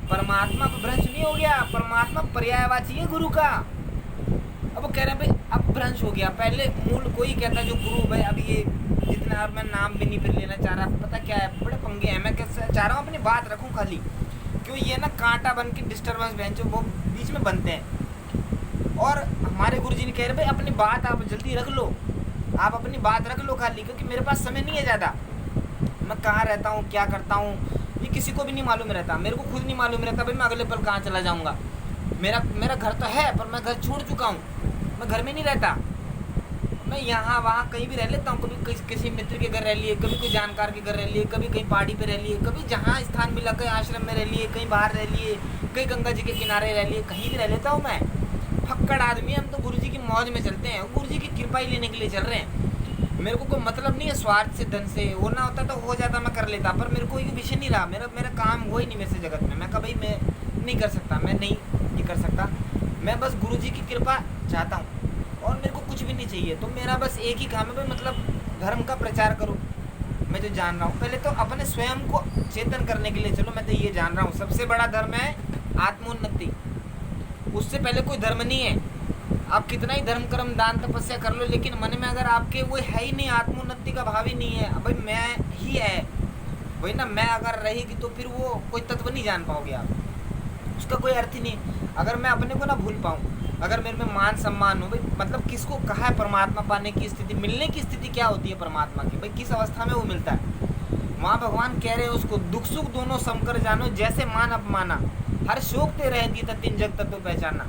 परमात्मा अपभ्रंश नहीं हो गया, परमात्मा पर्यायवाची है गुरु का। अब वो कह रहे हैं भाई अपभ्रंश हो गया, पहले मूल कोई कहता जो गुरु भाई, अब ये जितना, अब मैं नाम भी नहीं फिर लेना चाह रहा, पता क्या है, बड़े पंगे हैं, मैं चाह रहा हूँ अपनी बात रखूँ खाली, क्यों ये ना कांटा बन के डिस्टर्बेंस बेंच वो बीच में बनते हैं। और हमारे गुरुजी ने कह रहे भाई अपनी बात आप जल्दी रख लो, आप अपनी बात रख लो खाली, क्योंकि मेरे पास समय नहीं है ज़्यादा, मैं कहाँ रहता हूँ, क्या करता हूँ, ये किसी को भी नहीं मालूम रहता, मेरे को खुद नहीं मालूम रहता भाई मैं अगले पल कहाँ चला जाऊँगा। मेरा मेरा घर तो है पर मैं घर छोड़ चुका हूँ, मैं घर में नहीं रहता, मैं यहाँ वहाँ कहीं भी रह लेता हूँ। कभी किसी मित्र के घर रह लिए, कभी कोई जानकार के घर रह लिए, कभी कहीं पहाड़ी पे रह लिए, कभी जहाँ स्थान मिला कहीं आश्रम में रह लिए, कहीं बाहर रह लिए, कहीं गंगा जी के किनारे रह लिए, कहीं भी रह लेता हूँ मैं। फक्कड़ आदमी, हम तो गुरु जी की मौज में चलते हैं, गुरु जी की कृपा ही लेने के लिए चल रहे हैं। मेरे को कोई मतलब नहीं है स्वार्थ से, धन से। होना होता तो हो जाता, मैं कर लेता, पर मेरे को ये विषय नहीं रहा। मेरा काम हो ही नहीं मेरे से जगत में। मैं कभी मैं नहीं कर सकता, मैं नहीं कर सकता। मैं बस गुरु जी की कृपा चाहता हूँ और मेरे को कुछ भी नहीं चाहिए। तो मेरा बस एक ही काम है भाई, मतलब धर्म का प्रचार करो। मैं जो जान रहा हूँ, पहले तो अपने स्वयं को चेतन करने के लिए चलो। मैं तो ये जान रहा हूँ सबसे बड़ा धर्म है आत्मोन्नति, उससे पहले कोई धर्म नहीं है। आप कितना ही धर्म कर्म दान तपस्या कर लो, लेकिन मन में अगर आपके वो है ही नहीं, आत्मोन्नति का भाव ही नहीं है, भाई मैं ही है वही ना, मैं अगर रहेगी तो फिर वो कोई तत्व नहीं जान पाओगे आप, उसका कोई अर्थ ही नहीं। अगर मैं अपने को ना भूल पाऊँ, अगर मेरे में मान सम्मान हो, भाई मतलब किसको कहा है परमात्मा पाने की स्थिति, मिलने की स्थिति क्या होती है परमात्मा की, भाई किस अवस्था में वो मिलता है। वहाँ भगवान कह रहे हैं उसको, दुख सुख दोनों समकर जानो, जैसे मान अपमाना, हर शोक ते रहती तीन जग तत्व पहचाना।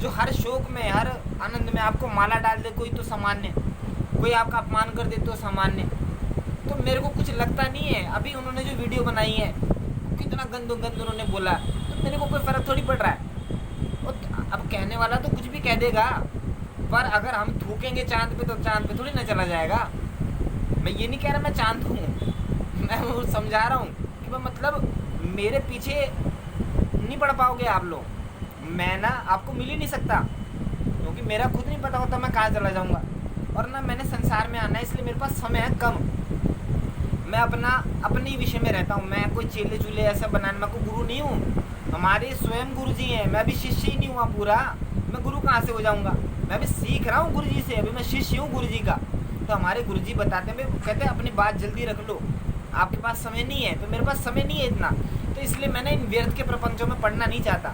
जो हर शोक में, हर आनंद में आपको माला डाल दे कोई तो सामान्य, कोई आपका अपमान कर दे तो सामान्य। तो मेरे को कुछ लगता नहीं है। अभी उन्होंने जो वीडियो बनाई है, कितना गंद उन्होंने बोला, तो मेरे को कोई फ़र्क थोड़ी पड़ रहा है। अब कहने वाला तो कुछ भी कह देगा, पर अगर हम थूकेंगे चांद पे तो चांद पे थोड़ी ना चला जाएगा। मैं ये नहीं कह रहा मैं चांद हूँ, मैं वो समझा रहा हूँ कि मतलब मेरे पीछे नहीं पड़ पाओगे आप लोग। मैं ना आपको मिल ही नहीं सकता, क्योंकि मेरा खुद नहीं पता होता मैं कहाँ चला जाऊँगा। और ना मैंने संसार में आना है, इसलिए मेरे पास समय है कम। मैं अपने ही विषय में रहता हूँ। मैं कोई चेले चूले ऐसा बनाने, मैं कोई गुरु नहीं हूँ। हमारे स्वयं गुरु जी हैं, मैं अभी शिष्य ही नहीं हुआ पूरा, मैं गुरु कहाँ से हो जाऊँगा। मैं अभी सीख रहा हूँ गुरु जी से, अभी मैं शिष्य हूँ गुरु जी का। तो हमारे गुरु जी बताते हैं, कहते हैं अपनी बात जल्दी रख लो, आपके पास समय नहीं है। तो मेरे पास समय नहीं है इतना, तो इसलिए मैंने इन व्यर्थ के प्रपंचों में पढ़ना नहीं चाहता।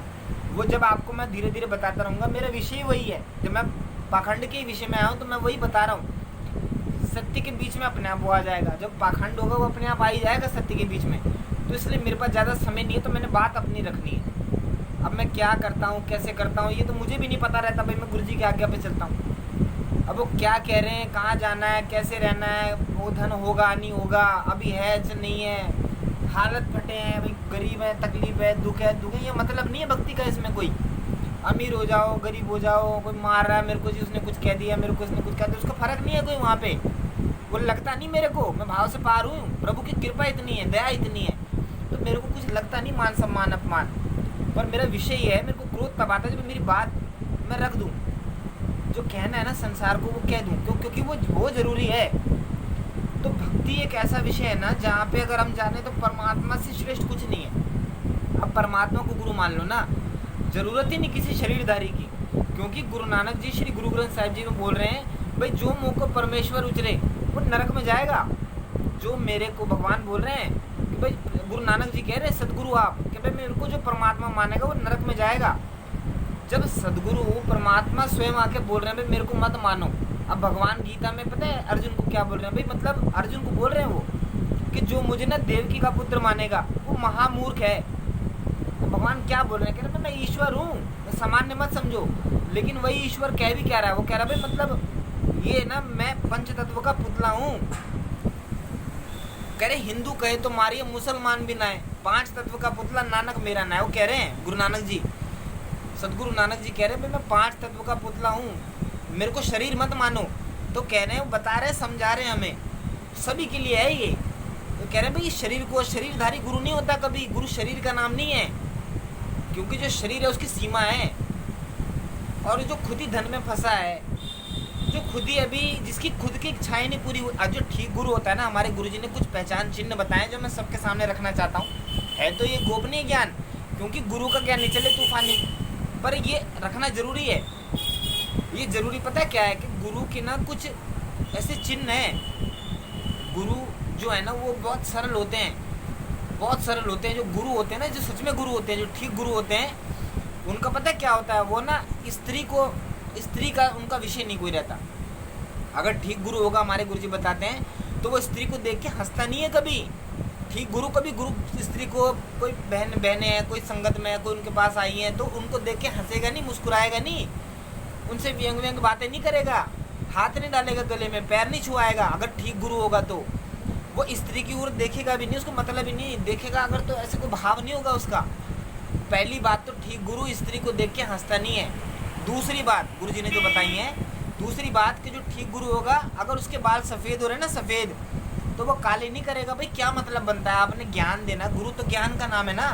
वो जब आपको मैं धीरे धीरे बताता रहूँगा, मेरा विषय ही वही है। जब मैं पाखंड के विषय में आया हूँ तो मैं वही बता रहा हूँ। सत्य के बीच में अपने आप वो आ जाएगा, जब पाखंड होगा वो अपने आप आ ही जाएगा सत्य के बीच में। तो इसलिए मेरे पास ज़्यादा समय नहीं है, तो मैंने बात अपनी रखनी है। अब मैं क्या करता हूँ, कैसे करता हूँ, ये तो मुझे भी नहीं पता रहता भाई। मैं गुरु जी की आज्ञा पे चलता हूँ। अब वो क्या कह रहे हैं, कहाँ जाना है, कैसे रहना है, वो धन होगा नहीं होगा, अभी है नहीं है, हालत फटे हैं भाई, गरीब है, तकलीफ है, दुख है, ये मतलब नहीं है भक्ति का। इसमें कोई अमीर हो जाओ, गरीब हो जाओ, कोई मार रहा है मेरे को जी, उसने कुछ कह दिया मेरे को, उसने कुछ कह दिया, उसका फ़र्क नहीं है कोई वहाँ पे। वो लगता नहीं मेरे को, मैं भाव से पार हूँ। प्रभु की कृपा इतनी है, दया इतनी है, तो मेरे को कुछ लगता नहीं मान सम्मान अपमान। पर मेरा विषय ये है, मेरे को क्रोध तब आता है जब मेरी बात मैं रख दूँ, जो कहना है ना संसार को वो कह दूँ, क्योंकि वो ज़रूरी है। तो भक्ति एक ऐसा विषय है ना जहाँ पे अगर हम जाने तो परमात्मा से श्रेष्ठ कुछ नहीं है। अब परमात्मा को गुरु मान लो ना, ज़रूरत ही नहीं किसी शरीरधारी की, क्योंकि गुरु नानक जी श्री गुरु ग्रंथ साहिब जी में बोल रहे हैं भाई, जो मुँह को परमेश्वर उचरे वो नरक में जाएगा। जो मेरे को भगवान बोल रहे हैं कि भाई, गुरु नानक जी कह रहे हैं सदगुरु आप, कि भाई मेरे को जो परमात्मा मानेगा वो नरक में जाएगा। जब सदगुरु परमात्मा स्वयं आके बोल रहे हैं भाई मेरे को मत मानो। अब भगवान गीता में पता है अर्जुन को क्या बोल रहे हैं भाई, मतलब अर्जुन को बोल रहे हैं वो कि जो मुझे ना देवकी का पुत्र मानेगा वो महामूर्ख है। तो भगवान क्या बोल रहे हैं, कह रहे हैं मैं ईश्वर हूँ, सामान्य मत समझो। लेकिन वही ईश्वर कह भी क्या रहा है, वो कह रहा है भाई मतलब ये ना मैं पंच तत्व का पुतला हूँ। कह रहे हिंदू कहे तो मारिए, मुसलमान भी ना है, 5 तत्व का पुतला नानक मेरा ना है। वो कह रहे हैं गुरु नानक जी, सदगुरु नानक जी कह रहे हैं भाई मैं 5 तत्व का पुतला हूँ, मेरे को शरीर मत मानो। तो कह रहे हैं, वो बता रहे हैं, समझा रहे हैं हमें, सभी के लिए है ये। तो कह रहे हैं भाई शरीर को, शरीरधारी गुरु नहीं होता कभी, गुरु शरीर का नाम नहीं है, क्योंकि जो शरीर है उसकी सीमा है। और जो खुद ही धन में फंसा है, जो खुद ही अभी जिसकी खुद की इच्छाएं नहीं पूरी हुई, जो ठीक गुरु होता है ना, हमारे गुरु जी ने कुछ पहचान चिन्ह बताए जो मैं सबके सामने रखना चाहता हूँ। है तो ये गोपनीय ज्ञान, क्योंकि गुरु का ज्ञान नहीं चले तूफानी, पर ये रखना जरूरी है। ये जरूरी पता है क्या है कि गुरु के ना कुछ ऐसे चिन्ह हैं। गुरु जो है ना वो बहुत सरल होते हैं, बहुत सरल होते हैं। जो गुरु होते हैं ना, जो सच में गुरु होते हैं, जो ठीक गुरु होते हैं, उनका पता है क्या होता है, वो ना स्त्री का उनका विषय नहीं कोई रहता। अगर ठीक गुरु होगा, हमारे गुरुजी बताते हैं, तो वो स्त्री को देख के हंसता नहीं है कभी, ठीक गुरु कभी गुरु स्त्री को, कोई बहनें हैं, कोई संगत में है, कोई उनके पास आई हैं, तो उनको देख के हंसेगा नहीं, मुस्कुराएगा नहीं, उनसे व्यंग व्यंग बातें नहीं करेगा, हाथ नहीं डालेगा गले में, पैर नहीं छुआएगा। अगर ठीक गुरु होगा तो वो स्त्री की ओर देखेगा भी नहीं, उसको मतलब ही नहीं देखेगा अगर, तो ऐसे कोई भाव नहीं होगा उसका। पहली बात तो ठीक गुरु स्त्री को देख के हंसता नहीं है। दूसरी बात गुरु जी ने जो बताई है, दूसरी बात कि जो ठीक गुरु होगा, अगर उसके बाल सफ़ेद हो रहे हैं ना, सफ़ेद, तो वो काले नहीं करेगा। भाई क्या मतलब बनता है, आपने ज्ञान देना, गुरु तो ज्ञान का नाम है ना,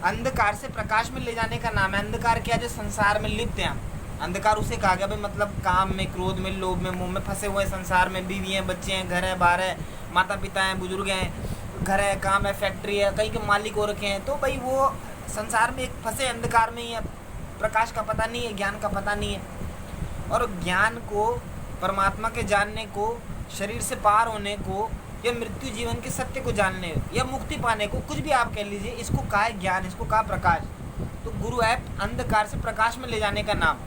अंधकार से प्रकाश में ले जाने का नाम है। अंधकार क्या, जो संसार में लिप्त हैं, अंधकार उसे कहा गया। भाई मतलब काम में, क्रोध में, लोभ में, मोह में फंसे हुए संसार में, बीवी हैं, बच्चे हैं, घर है, बाहर है, माता पिता हैं, बुजुर्ग हैं, घर है, काम है, फैक्ट्री है, कहीं के मालिक हो रखे हैं, तो भाई वो संसार में एक फंसे अंधकार में ही है, प्रकाश का पता नहीं है, ज्ञान का पता नहीं है। और ज्ञान को, परमात्मा के जानने को, शरीर से पार होने को, या मृत्यु जीवन के सत्य को जानने, या मुक्ति पाने को, कुछ भी आप कह लीजिए, इसको कहा है ज्ञान, इसको कहा प्रकाश। तो गुरु है अंधकार से प्रकाश में ले जाने का नाम।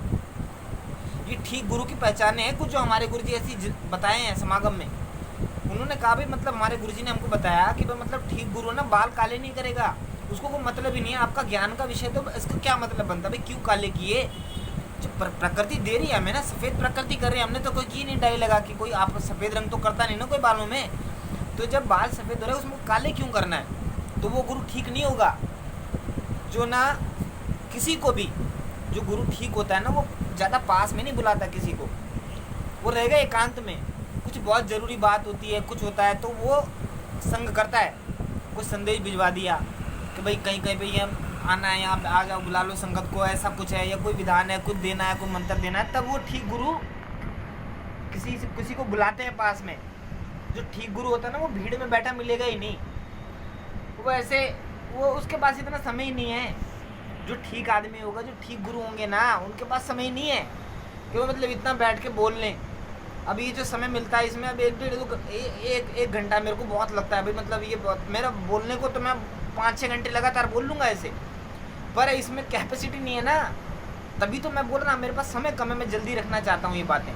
ये ठीक गुरु की पहचाने हैं कुछ जो हमारे गुरु जी ऐसी बताए हैं समागम में। उन्होंने कहा भाई मतलब हमारे गुरु जी ने हमको बताया कि भाई मतलब ठीक गुरु ना बाल काले नहीं करेगा, उसको कोई मतलब ही नहीं है। आपका ज्ञान का विषय, तो इसका क्या मतलब बनता है भाई, क्यों काले किए? जो प्रकृति दे रही है हमें ना, सफ़ेद प्रकृति कर रही है, हमने तो कोई की नहीं डाई लगा कि कोई आप सफ़ेद रंग तो करता नहीं ना कोई बालों में, तो जब बाल सफ़ेद हो रहे हैं उसमें काले क्यों करना है? तो वो गुरु ठीक नहीं होगा। जो ना किसी को भी, जो गुरु ठीक होता है ना, वो ज़्यादा पास में नहीं बुलाता किसी को, वो रहेगा एकांत में। कुछ बहुत ज़रूरी बात होती है, कुछ होता है, तो वो संग करता है। कुछ संदेश भिजवा दिया कि भाई कहीं कहीं पे ये आना है, यहाँ आ जाओ, बुला लो संगत को, ऐसा कुछ है, या कोई विधान है, कुछ देना है, कोई मंत्र देना है, तब वो ठीक गुरु किसी को बुलाते हैं पास में। जो ठीक गुरु होता है ना, वो भीड़ में बैठा मिलेगा ही नहीं, वो ऐसे, वो उसके पास इतना समय ही नहीं है। जो ठीक आदमी होगा, जो ठीक गुरु होंगे ना, उनके पास समय नहीं है कि वो मतलब इतना बैठ के बोल लें। अब ये जो समय मिलता है इसमें, अब एक घंटा मेरे को बहुत लगता है भाई, मतलब ये मेरा बोलने को तो मैं 5-6 घंटे लगातार बोल लूँगा ऐसे, पर इसमें कैपेसिटी नहीं है ना, तभी तो मैं बोल रहा, मेरे पास समय कम है, मैं जल्दी रखना चाहता हूँ ये बातें।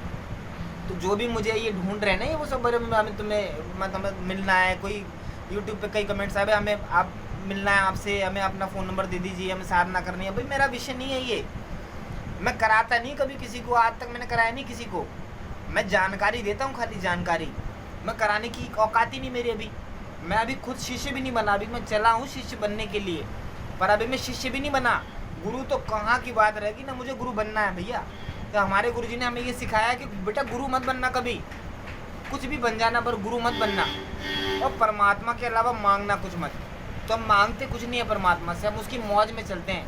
तो जो भी मुझे ये ढूंढ रहे हैं ना, ये वो सब बड़े हमें तुम्हें मिलना है, कोई यूट्यूब पे कई कमेंट्स आए भाई हमें आप मिलना है आपसे, हमें अपना फ़ोन नंबर दे दीजिए, हमें साधना करनी है। भाई मेरा विषय नहीं है ये, मैं कराता नहीं कभी किसी को, आज तक मैंने कराया नहीं किसी को। मैं जानकारी देता हूँ, खाली जानकारी, मैं कराने की औकात ही नहीं मेरी अभी। मैं अभी खुद शिष्य भी नहीं बना, अभी मैं चला हूँ शिष्य बनने के लिए, पर अभी मैं शिष्य भी नहीं बना। गुरु तो कहाँ की बात रहेगी ना, मुझे गुरु बनना है भैया। तो हमारे गुरु जी ने हमें ये सिखाया कि बेटा गुरु मत बनना कभी, कुछ भी बन जाना पर गुरु मत बनना, और परमात्मा के अलावा मांगना कुछ मत। तो हम मांगते कुछ नहीं है परमात्मा से, हम उसकी मौज में चलते हैं।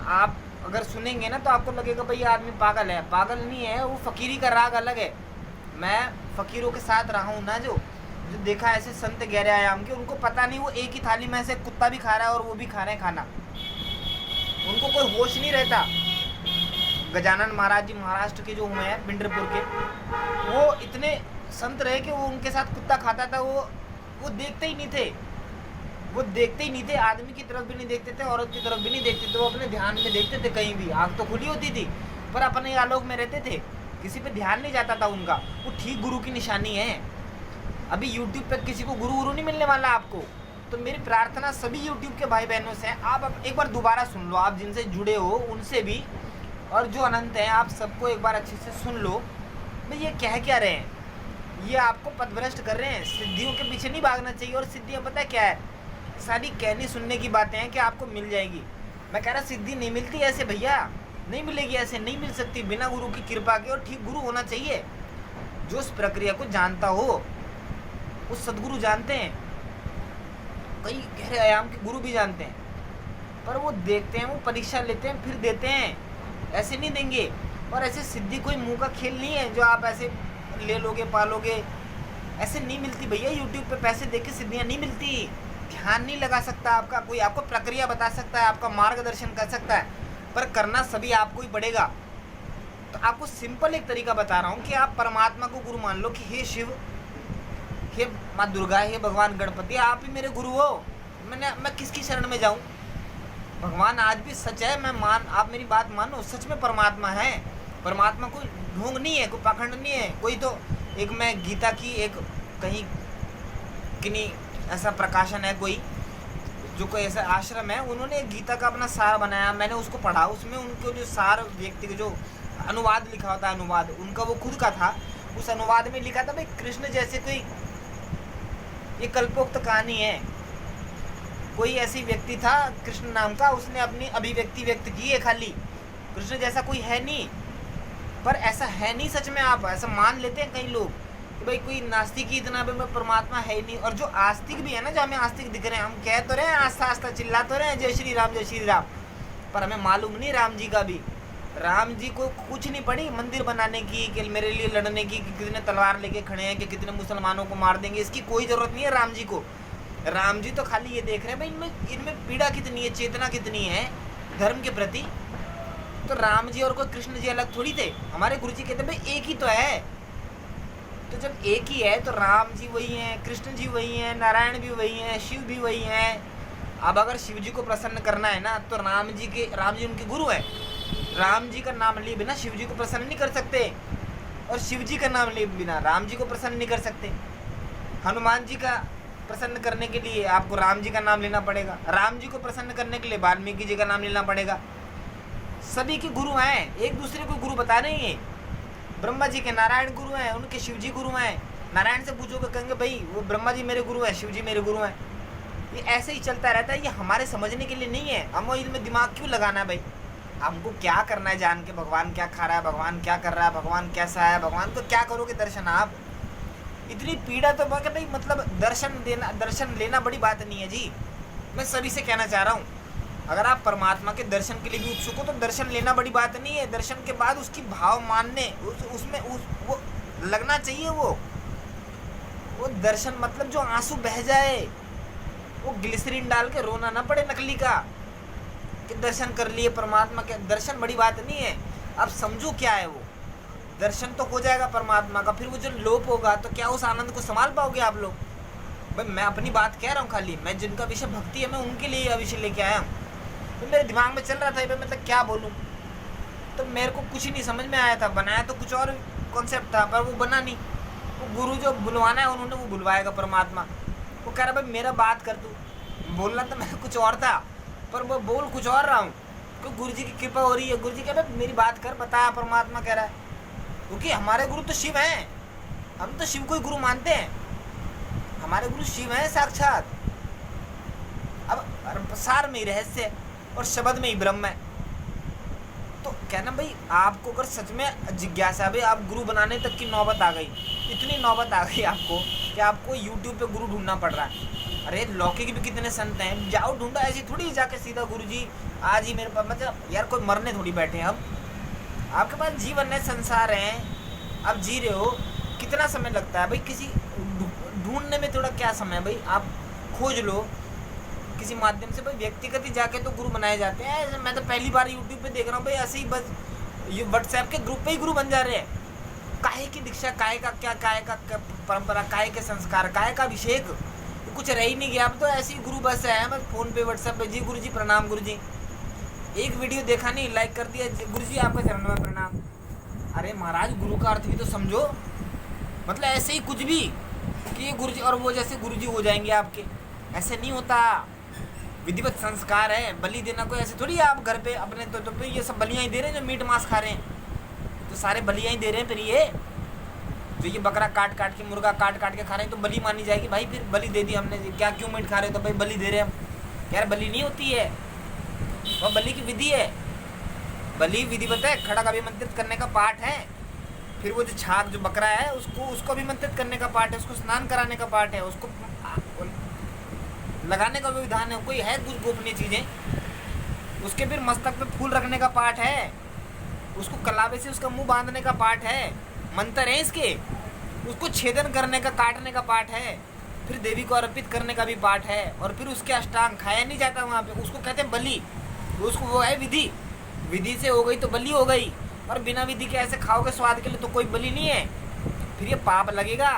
आप अगर सुनेंगे ना तो आपको लगेगा भाई आदमी पागल है, पागल नहीं है, वो फ़कीरी का राग अलग है। मैं फ़कीरों के साथ रहा हूँ ना, जो देखा ऐसे संत गहरे आयाम के, उनको पता नहीं वो एक ही थाली में से कुत्ता भी खा रहा है और वो भी खा रहे हैं खाना, उनको कोई होश नहीं रहता। गजानन महाराज जी महाराष्ट्र के जो हुए हैं, बिंडरपुर के, वो इतने संत रहे कि वो उनके साथ कुत्ता खाता था, वो देखते ही नहीं थे, वो देखते ही नहीं थे, आदमी की तरफ भी नहीं देखते थे, औरत की तरफ भी नहीं देखते थे, वो अपने ध्यान में देखते थे। कहीं भी आँख तो खुली होती थी पर अपने आलोक में रहते थे, किसी पे ध्यान नहीं जाता था उनका। वो ठीक गुरु की निशानी है। अभी यूट्यूब पे किसी को गुरु नहीं मिलने वाला आपको, तो मेरी प्रार्थना सभी यूट्यूब के भाई बहनों से है, आप एक बार दोबारा सुन लो, आप जिनसे जुड़े हो उनसे भी, और जो अनंत हैं आप सबको एक बार अच्छे से सुन लो। भाई ये कह क्या रहे हैं, ये आपको पथभ्रष्ट कर रहे हैं। सिद्धियों के पीछे नहीं भागना चाहिए, और सिद्धियाँ पता है क्या है, सारी कहनी सुनने की बातें हैं कि आपको मिल जाएगी। मैं कह रहा सिद्धि नहीं मिलती ऐसे भैया, नहीं मिलेगी, ऐसे नहीं मिल सकती बिना गुरु की कृपा के। और ठीक गुरु होना चाहिए जो उस प्रक्रिया को जानता हो, उस सदगुरु जानते हैं, कई गहरे आयाम के गुरु भी जानते हैं, पर वो देखते हैं, वो परीक्षा लेते हैं फिर देते हैं, ऐसे नहीं देंगे। और ऐसे सिद्धि कोई मुंह का खेल नहीं है जो आप ऐसे ले लोगे पालोगे, ऐसे नहीं मिलती भैया। यूट्यूब पे पैसे दे के सिद्धियाँ नहीं मिलती, ध्यान नहीं लगा सकता आपका कोई, आपको प्रक्रिया बता सकता है, आपका मार्गदर्शन कर सकता है, पर करना सभी आपको ही पड़ेगा। तो आपको सिंपल एक तरीका बता रहा हूँ कि आप परमात्मा को गुरु मान लो कि हे शिव, हे माँ दुर्गा, हे भगवान गणपति, आप ही मेरे गुरु हो। मैं किसकी शरण में जाऊँ? भगवान आज भी सच है, आप मेरी बात मानो, सच में परमात्मा है। परमात्मा कोई ढोंग नहीं है, कोई पाखंड नहीं है, कोई तो एक मैं गीता की एक कहीं किन्हीं ऐसा प्रकाशन है कोई, जो कोई ऐसा आश्रम है, उन्होंने गीता का अपना सार बनाया, मैंने उसको पढ़ा, उसमें उनको जो सार व्यक्ति के जो अनुवाद लिखा होता है, अनुवाद उनका वो खुद का था, उस अनुवाद में लिखा था भाई कृष्ण जैसे कोई, ये कल्पोक्त कहानी है, कोई ऐसी व्यक्ति था कृष्ण नाम का, उसने अपनी अभिव्यक्ति व्यक्त की है खाली, कृष्ण जैसा कोई है नहीं। पर ऐसा है नहीं सच में, आप ऐसा मान लेते हैं कई लोग कि भाई कोई नास्तिक ही इतना भी परमात्मा है ही नहीं। और जो आस्तिक भी है ना, जो हमें आस्तिक दिख रहे हैं, हम कह तो रहे हैं आस्था आस्था, चिल्ला तो रहे हैं जय श्री राम जय श्री राम, पर हमें मालूम नहीं राम जी का भी। राम जी को कुछ नहीं पड़ी मंदिर बनाने की, कि मेरे लिए लड़ने की, कि कितने तलवार लेके खड़े हैं, कि कितने मुसलमानों को मार देंगे, इसकी कोई ज़रूरत नहीं है राम जी को। राम जी तो खाली ये देख रहे हैं भाई इनमें पीड़ा कितनी है, चेतना कितनी है धर्म के प्रति। तो राम जी और कोई कृष्ण जी अलग थोड़ी थे। हमारे गुरु जी कहते भाई एक ही तो है, तो जब एक ही है तो राम जी वही हैं, कृष्ण जी वही हैं, नारायण भी वही हैं, शिव भी वही हैं। अब अगर शिव जी को प्रसन्न करना है ना, तो राम जी उनके गुरु हैं। राम जी का नाम लिए बिना शिव जी को प्रसन्न नहीं कर सकते, और शिव जी का नाम लिए बिना राम जी को प्रसन्न नहीं कर सकते। हनुमान जी का प्रसन्न करने के लिए आपको राम जी का नाम लेना पड़ेगा, राम जी को प्रसन्न करने के लिए वाल्मीकि जी का नाम लेना पड़ेगा। सभी के गुरु हैं, एक दूसरे को गुरु बता रहे हैं। ब्रह्मा जी के नारायण गुरु हैं, उनके शिव जी गुरु हैं। नारायण से पूछोगे कहेंगे भाई वो ब्रह्मा जी मेरे गुरु हैं, शिव जी मेरे गुरु हैं। ये ऐसे ही चलता रहता है, ये हमारे समझने के लिए नहीं है। हम इसमें दिमाग क्यों लगाना है भाई? हमको क्या करना है जान के, भगवान क्या खा रहा है, भगवान क्या कर रहा है, भगवान कैसा है, भगवान को क्या करोगे दर्शन आप? इतनी पीड़ा तो भाई मतलब दर्शन लेना बड़ी बात नहीं है जी। मैं सभी से कहना चाह रहा हूँ, अगर आप परमात्मा के दर्शन के लिए भी उत्सुक हो तो दर्शन लेना बड़ी बात नहीं है। दर्शन के बाद उसकी भाव मानने उसमें वो लगना चाहिए। वो दर्शन मतलब जो आंसू बह जाए, वो ग्लिसरीन डाल के रोना ना पड़े नकली का कि दर्शन कर लिए परमात्मा के। दर्शन बड़ी बात नहीं है। अब समझो क्या है वो दर्शन, तो हो जाएगा परमात्मा का, फिर वो जो लोप होगा तो क्या उस आनंद को संभाल पाओगे आप लोग? भाई मैं अपनी बात कह रहा हूँ खाली, मैं जिनका विषय भक्ति है मैं उनके लिए यह विषय लेके आया हूँ। तो मेरे दिमाग में चल रहा था मतलब क्या बोलूँ, तो मेरे को कुछ ही नहीं समझ में आया था। बनाया तो कुछ और कॉन्सेप्ट था, पर वो बना नहीं। वो गुरु जो बुलवाना है उन्होंने वो बुलवाएगा परमात्मा। वो कह रहा भाई मेरा बात कर, तू बोलना तो मैं कुछ और था, पर वो बोल कुछ और रहा हूँ क्योंकि गुरु जी की कृपा हो रही है। गुरु जी कह रहे मेरी बात कर, बता परमात्मा कह रहा है, क्योंकि हमारे गुरु तो शिव हैं। हम तो शिव को ही गुरु मानते हैं, हमारे गुरु शिव हैं साक्षात। अब सार में ही रहस्य है और शब्द में ही ब्रह्म है। तो कहना भाई आपको अगर सच में जिज्ञासा है, भाई आप गुरु बनाने तक की नौबत आ गई, इतनी नौबत आ गई आपको कि आपको YouTube पे गुरु ढूंढना पड़ रहा है। अरे लौकिक भी कितने संत हैं, जाओ ढूंढा। ऐसी थोड़ी जाके सीधा गुरु जी आज ही मेरे पास, मतलब यार कोई मरने थोड़ी बैठे हैं हम। आपके पास जीवन है, संसार है, आप जी रहे हो। कितना समय लगता है भाई किसी ढूंढने में? थोड़ा क्या समय है भाई, आप खोज लो किसी माध्यम से। भाई व्यक्तिगत ही जाके तो गुरु बनाए जाते हैं। मैं तो पहली बार YouTube पे देख रहा हूँ भाई, ऐसे ही बस ये व्हाट्सएप के ग्रुप पे ही गुरु बन जा रहे हैं। काहे की दीक्षा, काहे का क्या, काहे का परंपरा, काहे के संस्कार, काहे का अभिषेक, कुछ रह ही नहीं गया। अब तो ऐसे ही गुरु बस है, बस फोन पे व्हाट्सएप पे जी गुरु जी प्रणाम, गुरु जी एक वीडियो देखा नहीं, लाइक कर दिया, गुरु जी आपका चरण में प्रणाम। अरे महाराज गुरु का अर्थ भी तो समझो। मतलब ऐसे ही कुछ भी कि ये गुरु जी और वो जैसे गुरु जी हो जाएंगे आपके, ऐसे नहीं होता। विधिवत संस्कार है। बलि देना कोई ऐसे थोड़ी आप घर पे अपने तो ये सब बलियाँ ही दे रहे हैं। जो मीट मांस खा रहे हैं तो सारे बलियाँ ही दे रहे हैं। फिर ये जो ये बकरा काट काट के, मुर्गा काट काट के खा रहे हैं तो बलि मानी जाएगी भाई। फिर बलि दे दी हमने, क्या क्यों मीट खा रहे हो? तो भाई बलि दे रहे हैं हम। यार बलि नहीं होती है, वह बलि की विधि है। बलि विधिवत है, खड़ग अभिमंत्रित करने का पाठ है। फिर वो जो छाग जो बकरा है उसको अभिमंत्रित करने का पाठ है, उसको स्नान कराने का पाठ है, उसको लगाने का भी विधान है। कोई है कुछ गोपनीय चीज़ें। उसके फिर मस्तक पे फूल रखने का पाठ है, उसको कलावे से उसका मुंह बांधने का पाठ है, मंत्र है इसके। उसको छेदन करने का, काटने का पाठ है। फिर देवी को अर्पित करने का भी पाठ है। और फिर उसके अष्टांग खाया नहीं जाता वहाँ पे, उसको कहते हैं बलि। उसको वो है विधि, विधि से हो गई तो बलि हो गई। और बिना विधि के ऐसे खाओगे स्वाद के लिए तो कोई बलि नहीं है। फिर ये पाप लगेगा।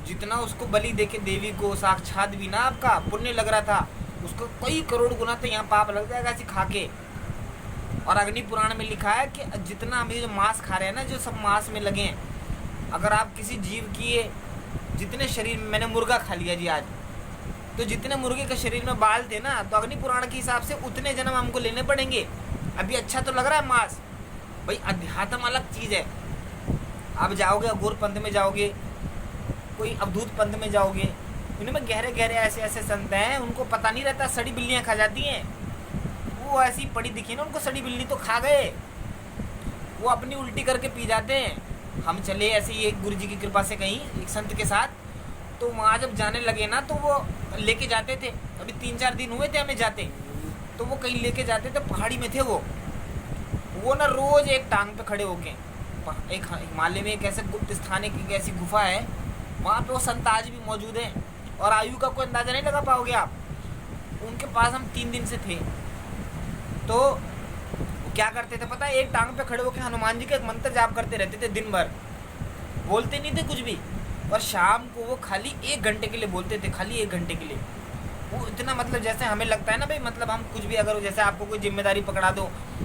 जितना उसको बलि देके देवी को साक्षात भी ना आपका पुण्य लग रहा था, उसको कई करोड़ गुना तो यहाँ पाप लग जाएगा ऐसे खा के। और अग्नि पुराण में लिखा है कि जितना हम जो मांस खा रहे हैं ना, जो सब मांस में लगे हैं, अगर आप किसी जीव की जितने शरीर में, मैंने मुर्गा खा लिया जी आज, तो जितने मुर्गे के शरीर में बाल थे ना, तो अग्नि पुराण के हिसाब से उतने जन्म हमको लेने पड़ेंगे। अभी अच्छा तो लग रहा है मांस, भाई अध्यात्म अलग चीज है। आप जाओगे अघोर पंथ में जाओगे, कोई अवधूत पंथ में जाओगे, उनमें गहरे गहरे ऐसे ऐसे संत हैं, उनको पता नहीं रहता सड़ी बिल्लियां खा जाती हैं। वो ऐसी पड़ी दिखी ना, उनको सड़ी बिल्ली तो खा गए, वो अपनी उल्टी करके पी जाते हैं। हम चले ऐसे ही एक गुरु जी की कृपा से कहीं एक संत के साथ, तो वहाँ जब जाने लगे ना, तो वो लेके जाते थे। अभी 3-4 दिन हुए थे हमें जाते, तो वो कहीं लेके जाते थे, पहाड़ी में थे वो ना रोज एक टांग पे खड़े होके, एक हिमालय में एक ऐसे गुप्त स्थान, एक ऐसी गुफा है, वहाँ पे वो संत आज भी मौजूद हैं। और आयु का कोई अंदाजा नहीं लगा पाओगे आप। उनके पास हम 3 दिन से थे। तो क्या करते थे पता है, एक टांग पे खड़े होकर हनुमान जी का एक मंत्र जाप करते रहते थे दिन भर, बोलते नहीं थे कुछ भी। और शाम को वो खाली 1 घंटे के लिए बोलते थे, खाली 1 घंटे के लिए। वो इतना मतलब जैसे हमें लगता है ना भाई, मतलब हम कुछ भी अगर जैसे आपको कोई जिम्मेदारी पकड़ा दो,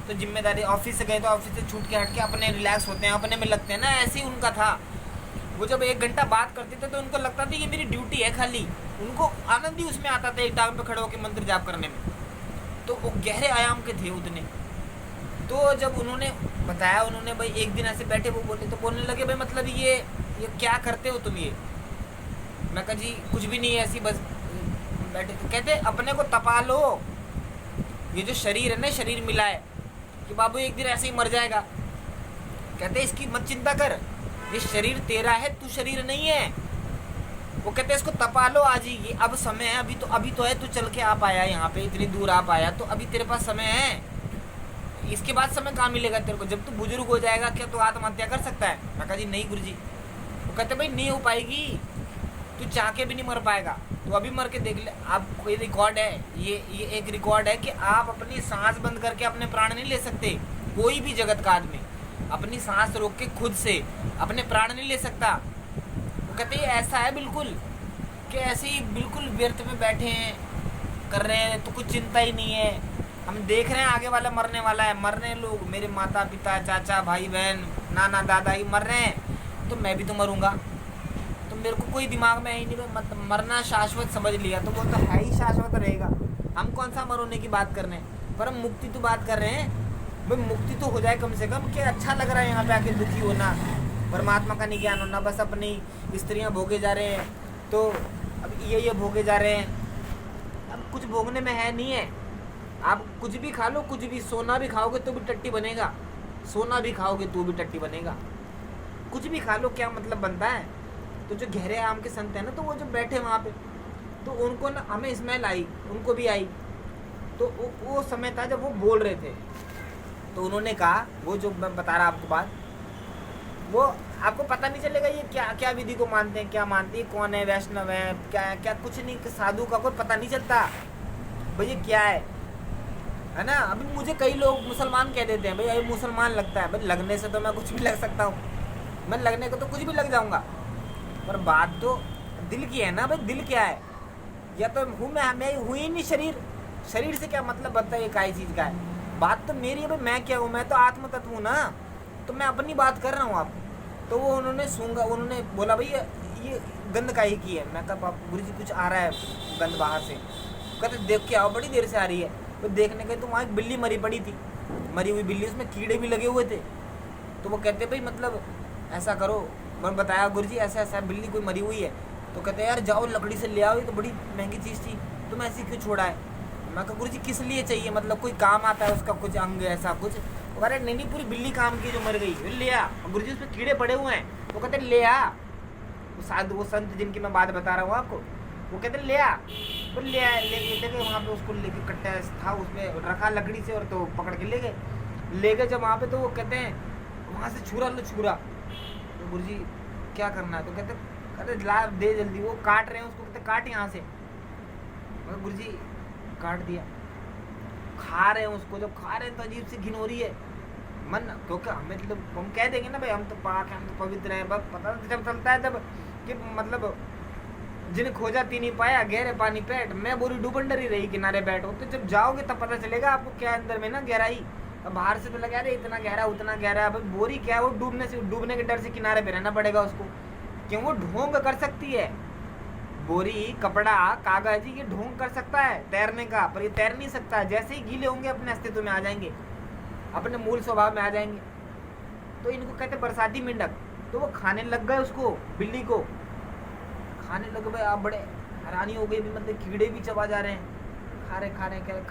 तो जिम्मेदारी ऑफिस से गए तो ऑफिस से छूट के हट के अपने रिलैक्स होते हैं, अपने में लगते हैं ना, ऐसे ही उनका था। वो जब 1 घंटा बात करते थे तो उनको लगता था ये मेरी ड्यूटी है, खाली उनको आनंद ही उसमें आता था, एक टांग पे खड़े होकर मंत्र जाप करने में। तो वो गहरे आयाम के थे उतने। तो जब उन्होंने बताया, उन्होंने भाई एक दिन ऐसे बैठे वो बोले, तो बोलने लगे भाई मतलब ये क्या करते हो तुम ये? मैं कहा जी कुछ भी नहीं है, ऐसी बस बैठे। तो कहते अपने को तपा लो, ये जो शरीर है ना, शरीर मिला है कि बाबू एक दिन ऐसे ही मर जाएगा। कहते इसकी मत चिंता कर, ये शरीर तेरा है, तू शरीर नहीं है। वो कहते इसको तपा लो आज ही, ये अब समय है, अभी तो है, तू चल के आप आया यहाँ पे, इतनी दूर आप आया, तो अभी तेरे पास समय है, इसके बाद समय कहाँ मिलेगा तेरे को? जब तू बुजुर्ग हो जाएगा क्या तू आत्महत्या कर सकता है? मैं कहा जी नहीं गुरुजी। वो कहते भाई नहीं हो पाएगी, तू चाह के भी नहीं मर पाएगा, तो अभी मर के देख ले। आप कोई रिकॉर्ड है, ये एक रिकॉर्ड है कि आप अपनी सांस बंद करके अपने प्राण नहीं ले सकते। कोई भी जगत का आदमी अपनी सांस रोक के खुद से अपने प्राण नहीं ले सकता। वो कहते हैं ऐसा है बिल्कुल, कि ऐसे ही बिल्कुल व्यर्थ में बैठे हैं, कर रहे हैं, तो कुछ चिंता ही नहीं है। हम देख रहे हैं आगे वाला मरने वाला है, मर रहे हैं लोग, मेरे माता पिता, चाचा, भाई बहन, नाना दादा ही मर रहे हैं, तो मैं भी तो मरूंगा। तो मेरे को कोई दिमाग में है ही नहीं, मतलब मरना शाश्वत समझ लिया, तो वो तो है ही शाश्वत रहेगा। हम कौन सा मरोने की बात कर रहे हैं, पर हम मुक्ति तो बात कर रहे हैं। भाई मुक्ति तो हो जाए कम से कम, कि अच्छा लग रहा है यहाँ पे आके दुखी होना, परमात्मा का नहीं ज्ञान होना, बस अपनी स्त्रियाँ भोगे जा रहे हैं, तो अब ये भोगे जा रहे हैं। अब कुछ भोगने में है नहीं है। आप कुछ भी खा लो, कुछ भी, सोना भी खाओगे तो भी टट्टी बनेगा, सोना भी खाओगे तो भी टट्टी बनेगा, कुछ भी खा लो, क्या मतलब बनता है? तो जो गहरे आम के संत हैं ना, तो वो जो बैठे वहाँ पे, तो उनको ना, हमें स्मेल आई, उनको भी आई। तो वो समय था जब वो बोल रहे थे, तो उन्होंने कहा, वो जो मैं बता रहा आपको बात, वो आपको पता नहीं चलेगा ये क्या क्या विधि को मानते हैं, क्या मानते हैं, कौन है, वैष्णव है, क्या क्या, कुछ नहीं, साधु का कोई पता नहीं चलता भाई ये क्या है ना। अभी मुझे कई लोग मुसलमान कह देते हैं, भाई अभी मुसलमान लगता है। भाई लगने से तो मैं कुछ भी लग सकता हूँ, मैं लगने को तो कुछ भी लग जाऊँगा, पर बात तो दिल की है ना। भाई दिल क्या है, या तो हूँ मैं हूँ ही नहीं शरीर, शरीर से क्या मतलब बनता है, ये काय चीज़ का है? बात तो मेरी है भाई, मैं क्या हूँ, मैं तो आत्म तत्व हूँ ना, तो मैं अपनी बात कर रहा हूँ आप। तो वो उन्होंने बोला भाई ये गंद काहे की है? मैं कहा गुरु जी कुछ आ रहा है गंद बाहर से। कहते देख के आओ, बड़ी देर से आ रही है। तो देखने गए तो वहाँ एक बिल्ली मरी पड़ी थी, मरी हुई बिल्ली, उसमें कीड़े भी लगे हुए थे। तो वो कहते भाई मतलब ऐसा करो, मैंने बताया गुरु जी ऐसा ऐसा बिल्ली कोई मरी हुई है। तो कहते यार जाओ लकड़ी से ले आओ, ये तो बड़ी महंगी चीज़ थी, तुम ऐसी क्यों छोड़ा है? मैं कहा गुरु जी किस लिए चाहिए, मतलब कोई काम आता है उसका कुछ अंग ऐसा कुछ? अरे नहीं पूरी बिल्ली काम की जो मर गई, ले आ। गुरु जी उसमें कीड़े पड़े हुए हैं, वो कहते ले आ। वो साधु, वो संत जिनकी मैं बात बता रहा हूँ आपको, वो कहते ले आ। तो ले आए, ले गए वहाँ पे, उसको लेके कट्टा था उसमें रखा लकड़ी से, और तो पकड़ के ले गए जब वहाँ पे, तो वो कहते हैं वहाँ से छुरा लो छुरा। तो गुरु जी क्या करना है? तो कहते अरे ला दे जल्दी, वो काट रहे हैं उसको, कहते काट यहाँ से। मगर गुरु जी काट दिया, खा रहे हैं उसको, जब खा रहे हैं तो अजीब सी घिन हो रही है मन, क्योंकि हमें मतलब हम कह देंगे ना भाई हम तो पाक हैं, हम तो पवित्र हैं, बस पता जब चलता है तब कि मतलब जिन खोजा तीन ही पाया, गहरे पानी पेट, मैं बोरी डूबंडर ही रही किनारे बैठो। तो जब जाओगे तब पता चलेगा आपको क्या अंदर में ना गहराई। अब बाहर से तो लगा रहे इतना गहरा उतना गहरा, भाई बोरी क्या है, वो डूबने के डर से किनारे पे रहना पड़ेगा उसको, क्यों वो ढोंग कर सकती है, बोरी, कपड़ा, कागज ये ढोंग कर सकता है तैरने का, पर ये तैर नहीं सकता। जैसे ही गीले होंगे अपने अस्तित्व में आ जाएंगे, अपने मूल स्वभाव में आ जाएंगे। तो इनको कहते बरसाती मेंढक। तो वो खाने लग गए उसको, बिल्ली को खाने लग गए। आप बड़े हैरानी हो गई, मतलब कीड़े भी चबा जा रहे हैं, खा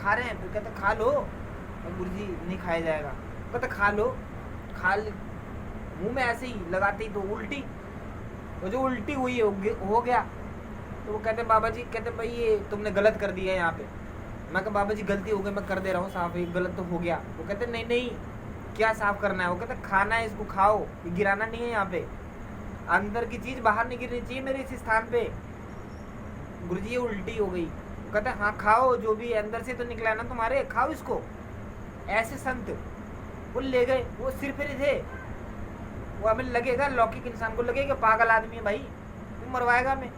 रहे हैं। फिर कहते खा लो। गुरुजी नहीं खाया जाएगा। कहते खा लो, मुंह में ऐसे ही लगाते ही तो उल्टी, वो जो उल्टी हुई हो गया। तो वो कहते बाबा जी, कहते भाई ये तुमने गलत कर दिया है यहाँ पे। मैं कहा बाबा जी गलती हो गई, मैं कर दे रहा हूँ साफ, ये गलत तो हो गया। वो कहते नहीं क्या साफ करना है। वो कहते खाना है, इसको खाओ, ये गिराना नहीं है यहाँ पे। अंदर की चीज बाहर नहीं गिरनी चाहिए मेरे इस स्थान पे। गुरुजी ये उल्टी हो गई। वो कहते हाँ खाओ, जो भी अंदर से तो निकला है ना तुम्हारे, खाओ इसको। ऐसे संत वो ले गए, वो सिर पे थे। वो हमें लगेगा, लौकिक इंसान को लगेगा पागल आदमी है भाई, वो मरवाएगा हमें,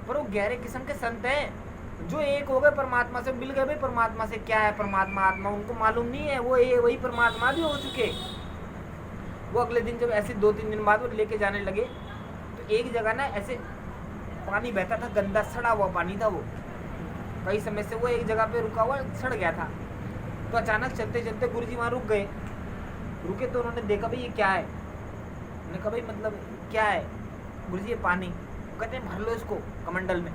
पर वो गहरे किस्म के संत हैं जो एक हो गए परमात्मा से, मिल गए भाई परमात्मा से। क्या है परमात्मा? आत्मा उनको मालूम नहीं है, वो वही परमात्मा भी हो चुके। वो अगले दिन जब ऐसे 2-3 दिन बाद वो लेके जाने लगे, तो एक जगह ना ऐसे पानी बहता था, गंदा सड़ा हुआ पानी था। वो कई समय से वो एक जगह पे रुका हुआ सड़ गया था। तो अचानक चलते चलते गुरुजी वहाँ रुक गए। रुके तो उन्होंने देखा भाई ये क्या है। उन्होंने कहा भाई मतलब क्या है? गुरुजी ये पानी। कहते हैं भर लो इसको कमंडल में।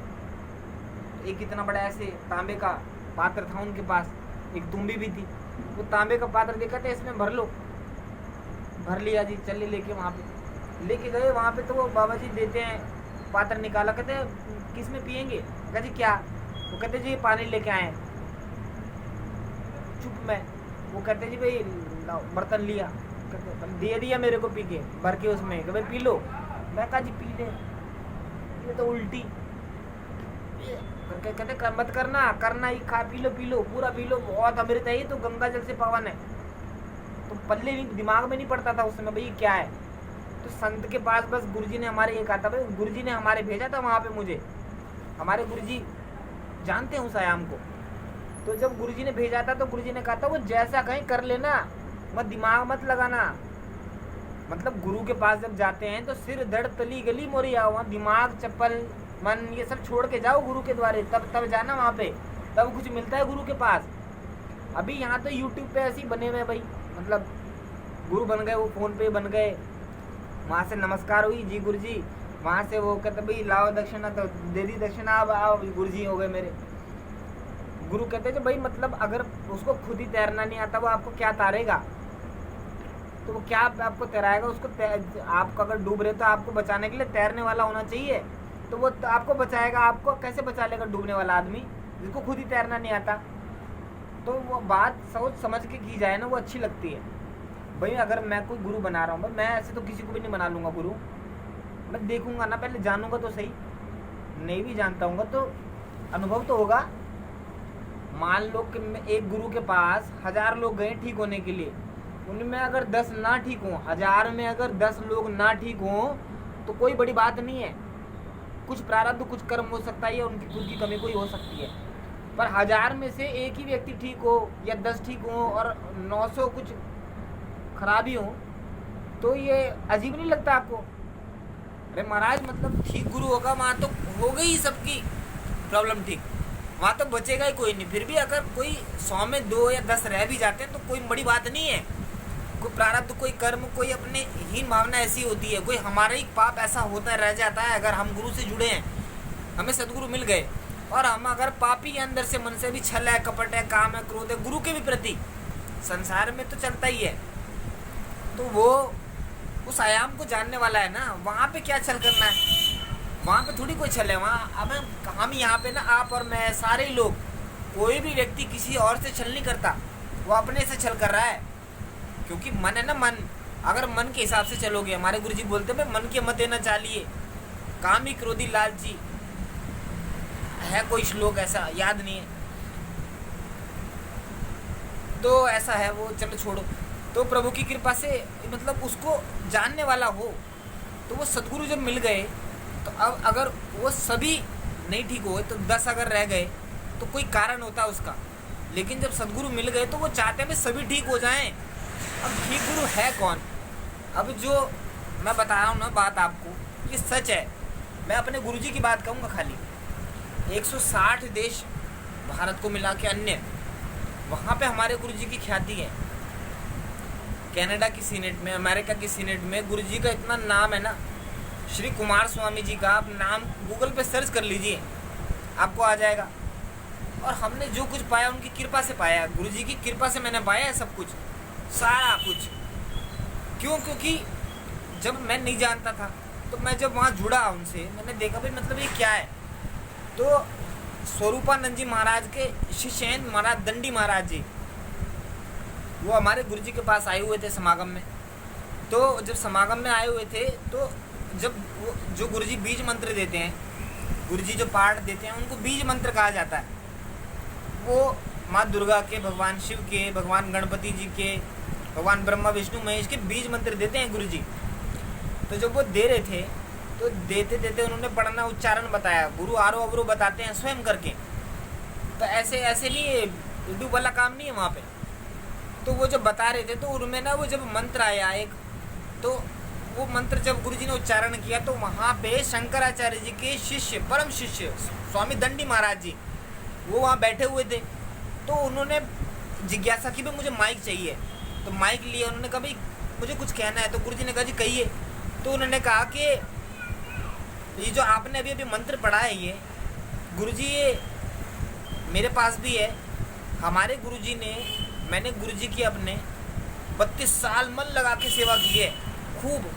एक इतना बड़ा ऐसे तांबे का पात्र था उनके पास, एक तुम्बी भी थी। वो तांबे का पात्र देखा था, इसमें भर लो। भर लिया जी, चल लेके वहाँ पे लेके गए। वहाँ पे तो वो बाबा जी देते हैं, पात्र निकाला। कहते हैं किस में पियेंगे? कहते जी क्या? वो कहते जी पानी लेके आए। चुप में। वो कहते जी भाई बर्तन लिया, कहते दे दिया मेरे को पी के, भर के उसमें, भाई पी लो। मैं कहा जी पी ले, ये तो उल्टी। कहते मत करना ही, खा पी लो पूरा पी लो, बहुत अमृत है ये तो, गंगा जल से पावन है। तो पल्ले नहीं, दिमाग में नहीं पड़ता था उस समय भाई क्या है। तो संत के पास बस गुरुजी ने हमारे ये कहा था भाई, गुरुजी ने हमारे भेजा था वहाँ पे मुझे। हमारे गुरुजी जानते हैं उस आयाम को। तो जब गुरुजी ने भेजा था तो गुरुजी ने कहा था वो जैसा कहीं कर लेना, मत दिमाग मत लगाना। मतलब गुरु के पास जब जाते हैं तो सिर धड़ तली गली मोरिया, वहाँ दिमाग चप्पल मन ये सब छोड़ के जाओ गुरु के द्वारे, तब जाना वहाँ पे, तब कुछ मिलता है गुरु के पास। अभी यहाँ तो यूट्यूब पे ऐसे ही बने हुए भाई, मतलब गुरु बन गए, वो फोन पे बन गए, वहाँ से नमस्कार हुई जी गुरु जी, वहाँ से वो कहते भाई लाओ दक्षिणा, तो दे दी दक्षिणा, अब आओ गुरु जी हो गए मेरे। गुरु कहते हैं भाई मतलब अगर उसको खुद ही तैरना नहीं आता, वो आपको क्या तारेगा? तो वो क्या आपको तैराएगा? उसको आपको अगर डूब रहे तो आपको बचाने के लिए तैरने वाला होना चाहिए, तो वो आपको बचाएगा। आपको कैसे बचा लेगा डूबने वाला आदमी जिसको खुद ही तैरना नहीं आता? तो वो बात सोच समझ के की जाए ना, वो अच्छी लगती है भाई। अगर मैं कोई गुरु बना रहा हूँ भाई, मैं ऐसे तो किसी को भी नहीं बना लूँगा गुरु। मैं देखूंगा ना, पहले जानूंगा तो सही, नहीं भी जानता हूँ तो अनुभव तो होगा। मान लो कि एक गुरु के पास 1000 लोग गए ठीक होने के लिए, उनमें अगर 10 ना ठीक हों, 1000 में अगर 10 लोग ना ठीक हों तो कोई बड़ी बात नहीं है। कुछ प्रारब्ध, कुछ कर्म हो सकता है, या उनकी खुद की कमी कोई हो सकती है। पर 1000 में से एक ही व्यक्ति ठीक हो या 10 ठीक हो और 900 कुछ खराबी हो, तो ये अजीब नहीं लगता आपको? अरे महाराज मतलब ठीक गुरु होगा वहाँ तो हो गई सबकी प्रॉब्लम ठीक, वहाँ तो बचेगा ही कोई नहीं। फिर भी अगर कोई 100 में 2 या 10 रह भी जाते हैं तो कोई बड़ी बात नहीं है। कोई प्रारब्ध, कोई कर्म, कोई अपने हीन भावना ऐसी होती है, कोई हमारा ही पाप ऐसा होता रह जाता है। अगर हम गुरु से जुड़े हैं, हमें सदगुरु मिल गए, और हम अगर पापी अंदर से, मन से भी छल है, कपट है, काम है, क्रोध है, गुरु के भी प्रति, संसार में तो चलता ही है, तो वो उस आयाम को जानने वाला है ना। वहाँ पे क्या छल करना है? वहाँ पे थोड़ी कोई छल है। वहाँ अब हम यहाँ पे ना, आप और मैं, सारे लोग, कोई भी व्यक्ति किसी और से छल नहीं करता, वो अपने से छल कर रहा है। क्योंकि मन है ना, मन, अगर मन के हिसाब से चलोगे, हमारे गुरुजी बोलते हैं मन के मत न चालिए, कामी क्रोधी लालची, है कोई श्लोक ऐसा, याद नहीं है, तो ऐसा है वो, चलो छोड़ो। तो प्रभु की कृपा से मतलब उसको जानने वाला हो, तो वो सदगुरु जब मिल गए, तो अब अगर वो सभी नहीं ठीक हुए तो 10 अगर रह गए तो कोई कारण होता उसका। लेकिन जब सदगुरु मिल गए तो वो चाहते हैं सभी ठीक हो जाएं। अब ठीक गुरु है कौन? अब जो मैं बता रहा हूँ ना बात आपको, ये सच है। मैं अपने गुरुजी की बात कहूँगा खाली। 160 देश भारत को मिला के अन्य, वहाँ पे हमारे गुरुजी की ख्याति है। कनाडा की सीनेट में, अमेरिका की सीनेट में गुरुजी का इतना नाम है ना, श्री कुमार स्वामी जी का आप नाम गूगल पे सर्च कर लीजिए, आपको आ जाएगा। और हमने जो कुछ पाया उनकी कृपा से पाया, गुरुजी की कृपा से मैंने पाया है सब कुछ, सारा कुछ। क्यों? क्योंकि जब मैं नहीं जानता था तो मैं जब वहाँ जुड़ा उनसे, मैंने देखा भाई मतलब ये क्या है। तो स्वरूपानंद जी महाराज के शिष्य हैं महाराज दंडी महाराज जी, वो हमारे गुरुजी के पास आए हुए थे समागम में। तो जब समागम में आए हुए थे तो जब वो जो गुरुजी बीज मंत्र देते हैं, गुरुजी जो पाठ देते हैं उनको बीज मंत्र कहा जाता है। वो माँ दुर्गा के, भगवान शिव के, भगवान गणपति जी के, भगवान ब्रह्मा विष्णु महेश के बीज मंत्र देते हैं गुरुजी। तो जब वो दे रहे थे तो देते देते उन्होंने पढ़ना उच्चारण बताया, गुरु आरो अवरो बताते हैं स्वयं करके। तो ऐसे ऐसे नहीं, यूट्यूब वाला काम नहीं है वहाँ पे। तो वो जब बता रहे थे तो उनमें ना वो जब मंत्र आया एक, तो वो मंत्र जब गुरुजी ने उच्चारण किया तो वहाँ पे शंकराचार्य जी के शिष्य, परम शिष्य स्वामी दंडी महाराज जी, वो वहाँ बैठे हुए थे। तो उन्होंने जिज्ञासा की भी मुझे माइक चाहिए, तो माइक लिया। उन्होंने कहा भाई मुझे कुछ कहना है। तो गुरुजी ने कहा जी कहिए। तो उन्होंने कहा कि ये जो आपने अभी अभी मंत्र पढ़ा है, ये गुरुजी ये मेरे पास भी है। हमारे गुरुजी ने, मैंने गुरुजी की अपने 32 साल मन लगा के सेवा की है, खूब,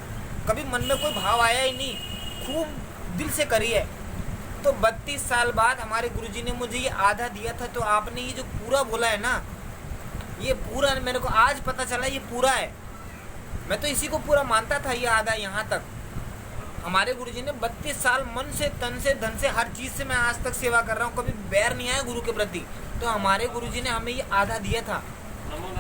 कभी मन में कोई भाव आया ही नहीं, खूब दिल से करी है। तो 32 साल बाद हमारे गुरुजी ने मुझे ये आधा दिया था। तो आपने ये जो पूरा बोला है ना, ये पूरा मेरे को आज पता चला ये पूरा है। मैं तो इसी को पूरा मानता था, ये आधा यहाँ तक। हमारे गुरुजी ने 32 साल मन से, तन से, धन से, हर चीज़ से मैं आज तक सेवा कर रहा हूँ, कभी बैर नहीं आया गुरु के प्रति। तो हमारे गुरुजी ने हमें ये आधा दिया था,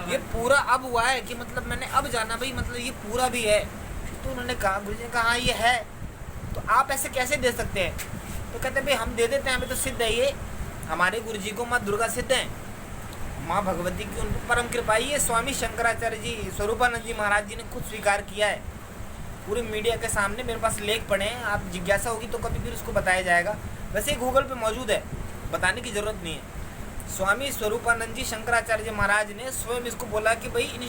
ये पूरा अब हुआ है कि मतलब मैंने अब जाना भाई मतलब ये पूरा भी है। तो उन्होंने कहा, गुरुजी ने कहा हाँ ये है, तो आप ऐसे कैसे दे सकते हैं? तो कहते भाई हम दे देते हैं, हमें तो सिद्ध है ये। हमारे गुरुजी को माँ दुर्गा सिद्ध है, माँ भगवती की उन पर परम कृपा। ये स्वामी शंकराचार्य जी, स्वरूपानंद जी महाराज जी ने खुद स्वीकार किया है पूरे मीडिया के सामने। मेरे पास लेख पढ़े हैं, आप जिज्ञासा होगी तो कभी फिर उसको बताया जाएगा। वैसे गूगल पे मौजूद है, बताने की ज़रूरत नहीं है। स्वामी स्वरूपानंद जी शंकराचार्य जी महाराज ने स्वयं इसको बोला कि भाई इन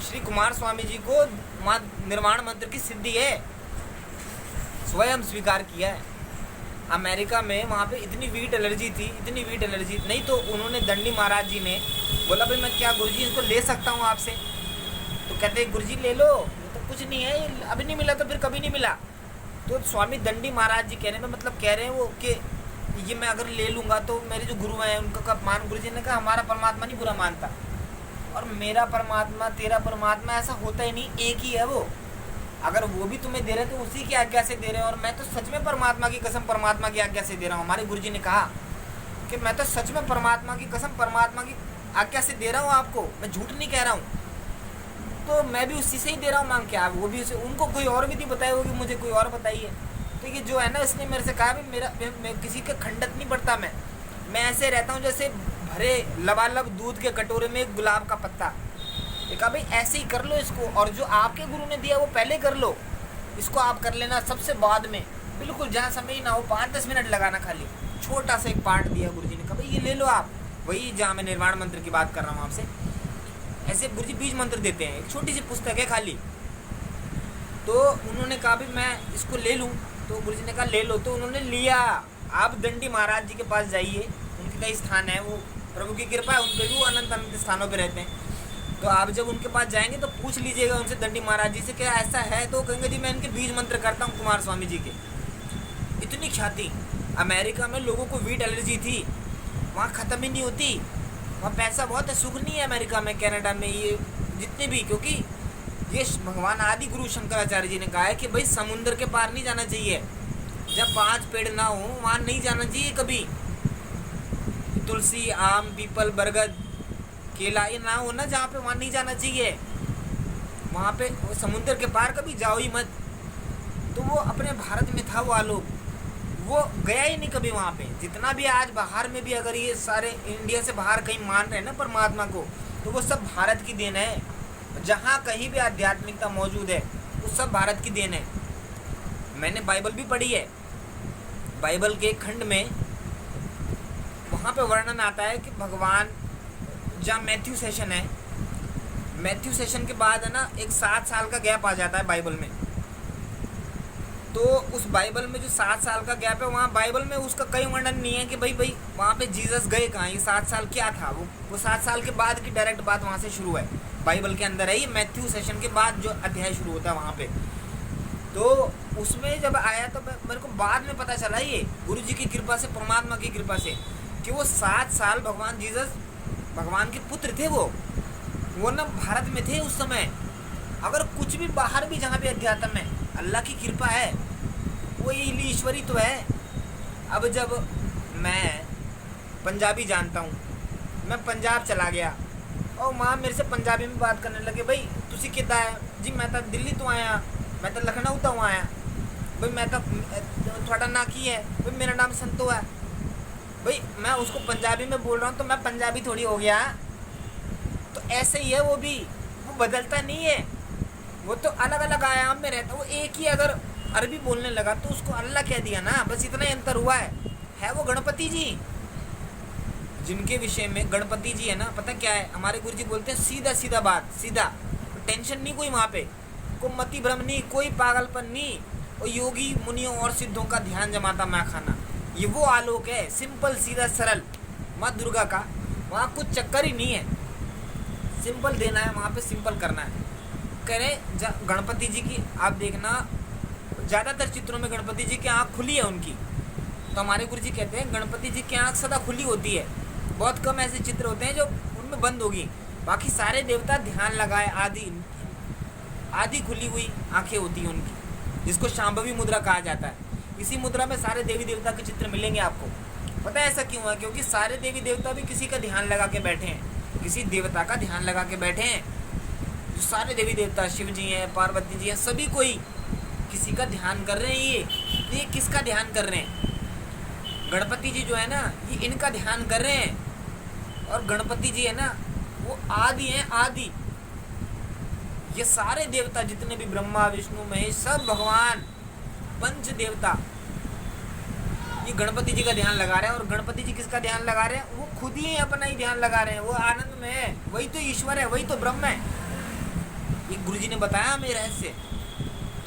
श्री कुमार स्वामी जी को माँ निर्वाण मंत्र की सिद्धि है, स्वयं स्वीकार किया है। अमेरिका में वहाँ पे इतनी वीट एलर्जी थी, इतनी वीट एलर्जी नहीं, तो उन्होंने दंडी महाराज जी ने बोला भाई मैं क्या गुरुजी इसको ले सकता हूँ आपसे? तो कहते गुरुजी ले लो, तो कुछ नहीं है, अभी नहीं मिला तो फिर कभी नहीं मिला। तो स्वामी दंडी महाराज जी कहने में मतलब कह रहे हैं वो कि ये मैं अगर ले लूँगा तो मेरे जो गुरु हैं उनका कब मान। गुरुजी ने कहा हमारा परमात्मा नहीं बुरा मानता, और मेरा परमात्मा तेरा परमात्मा ऐसा होता ही नहीं, एक ही है वो। अगर वो भी तुम्हें दे रहे तो उसी की आज्ञा से दे रहे हैं, और मैं तो सच में परमात्मा की कसम परमात्मा की आज्ञा से दे रहा हूँ। हमारे गुरुजी ने कहा कि मैं तो सच में परमात्मा की कसम परमात्मा की आज्ञा से दे रहा हूँ आपको, मैं झूठ नहीं कह रहा हूँ। तो मैं भी उसी से ही दे रहा हूँ मांग के। आप वो भी उसे, उनको कोई और विधि बताई होगी, मुझे कोई और बताइए। तो ये जो है ना, इसने मेरे से कहा भी मैं किसी का खंडत नहीं पड़ता, मैं ऐसे रहता हूँ जैसे भरे लबालब दूध के कटोरे में एक गुलाब का पत्ता। कहा भाई ऐसे ही कर लो इसको, और जो आपके गुरु ने दिया वो पहले कर लो, इसको आप कर लेना सबसे बाद में, बिल्कुल जहाँ समय ना हो, 5-10 मिनट लगाना खाली। छोटा सा एक पार्ट दिया गुरुजी ने, कहा भाई ये ले लो आप, वही जहाँ मैं निर्वाण मंत्र की बात कर रहा हूँ आपसे। ऐसे गुरुजी बीज मंत्र देते हैं, एक छोटी सी पुस्तक है खाली। तो उन्होंने कहा भाई मैं इसको ले लूँ, तो गुरुजी ने कहा ले लो। तो उन्होंने लिया। आप दंडी महाराज जी के पास जाइए, उनके कई स्थान है, वो प्रभु की कृपा है उन पर भी, वो अनंत अनंत स्थानों पर रहते हैं। तो आप जब उनके पास जाएंगे तो पूछ लीजिएगा उनसे, दंडी महाराज जी से, क्या ऐसा है? तो कहेंगे जी मैं इनके बीज मंत्र करता हूँ कुमार स्वामी जी के। इतनी ख्याति। अमेरिका में लोगों को वीट एलर्जी थी, वहाँ ख़त्म ही नहीं होती, वहाँ पैसा बहुत है, सुख नहीं है अमेरिका में, कनाडा में, ये जितने भी। क्योंकि ये भगवान आदि गुरु शंकराचार्य जी ने कहा है कि भाई समुद्र के पार नहीं जाना चाहिए, जब 5 पेड़ ना हो वहाँ नहीं जाना चाहिए कभी। तुलसी, आम, पीपल, बरगद, केला ये ना हो ना जहाँ पे, वहाँ नहीं जाना चाहिए। वहाँ पे समुद्र के पार कभी जाओ ही मत। तो वो अपने भारत में था वो आलोक, वो गया ही नहीं कभी वहाँ पे। जितना भी आज बाहर में भी अगर ये सारे इंडिया से बाहर कहीं मान रहे हैं ना परमात्मा को, तो वो सब भारत की देन है। जहाँ कहीं भी आध्यात्मिकता मौजूद है वो सब भारत की देन है। मैंने बाइबल भी पढ़ी है, बाइबल के खंड में वहाँ पे वर्णन आता है कि भगवान, जहाँ मैथ्यू सेशन है, मैथ्यू सेशन के बाद है ना एक 7 साल का गैप आ जाता है बाइबल में। तो उस बाइबल में जो 7 साल का गैप है, वहाँ बाइबल में उसका कई वर्णन नहीं है कि भाई वहाँ पे जीसस गए कहाँ, ये 7 साल क्या था। वो 7 साल के बाद की डायरेक्ट बात वहाँ से शुरू है, बाइबल के अंदर है ये मैथ्यू सेशन के बाद जो अध्याय शुरू होता है वहाँ पे। तो उसमें जब आया तो मेरे को बाद में पता चला, ये गुरु जी की कृपा से, परमात्मा की कृपा से, कि वो 7 साल भगवान जीसस, भगवान के पुत्र थे वो ना भारत में थे उस समय। अगर कुछ भी बाहर भी जहाँ भी अध्यात्म है, अल्लाह की कृपा है, वो ये ईश्वरी तो है। अब जब मैं पंजाबी जानता हूँ, मैं पंजाब चला गया और वहाँ मेरे से पंजाबी में बात करने लगे, भाई तुसी किदा है जी, मैं तो दिल्ली तो आया, मैं तो लखनऊ तो आया, भाई मैं तो थोड़ा ना की है, भाई मेरा नाम संतो है। भाई मैं उसको पंजाबी में बोल रहा हूँ तो मैं पंजाबी थोड़ी हो गया। तो ऐसे ही है वो भी, वो बदलता नहीं है, वो तो अलग अलग आयाम में रहता। वो एक ही अगर अरबी बोलने लगा तो उसको अल्लाह कह दिया ना, बस इतना ही अंतर हुआ है वो गणपति जी, जिनके विषय में गणपति जी है ना, पता क्या है, हमारे गुरु जी बोलते हैं सीधा सीधा बात, सीधा, टेंशन नहीं कोई वहाँ पे, कोई मति भ्रम नहीं, कोई पागलपन नहीं। और योगी मुनियों और सिद्धों का ध्यान जमाता मैं खाना, ये वो आलोक है, सिंपल सीधा सरल, माँ दुर्गा का। वहाँ कुछ चक्कर ही नहीं है, सिंपल देना है वहाँ पे, सिंपल करना है। कह रहे गणपति जी की आप देखना, ज़्यादातर चित्रों में गणपति जी की आँख खुली है उनकी। तो हमारे गुरु जी कहते हैं गणपति जी की आँख सदा खुली होती है, बहुत कम ऐसे चित्र होते हैं जो उनमें बंद होगी। बाकी सारे देवता ध्यान लगाए आदि खुली हुई आंखें होती हैं उनकी, जिसको शांभवी मुद्रा कहा जाता है। इसी मुद्रा में सारे देवी देवता के चित्र मिलेंगे आपको। पता है ऐसा क्यों है? क्योंकि सारे देवी देवता भी किसी का ध्यान लगा के बैठे हैं, किसी देवता का ध्यान लगा के बैठे हैं। जो सारे देवी देवता, शिव जी हैं, पार्वती जी हैं, सभी कोई किसी का ध्यान कर रहे हैं। ये किसका ध्यान कर रहे हैं? गणपति जी जो है ना, ये इनका ध्यान कर रहे हैं। और गणपति जी है ना, वो आदि हैं, आदि। ये सारे देवता जितने भी, ब्रह्मा विष्णु महेश, सब भगवान पंच देवता, ये गणपति जी का ध्यान लगा रहे हैं। और गणपति जी किसका ध्यान लगा रहे हैं? वो खुद ही अपना ही ध्यान लगा रहे हैं। वो आनंद में है, वही तो ईश्वर है, वही तो ब्रह्म है। ये गुरु जी ने बताया हमें रहस्य,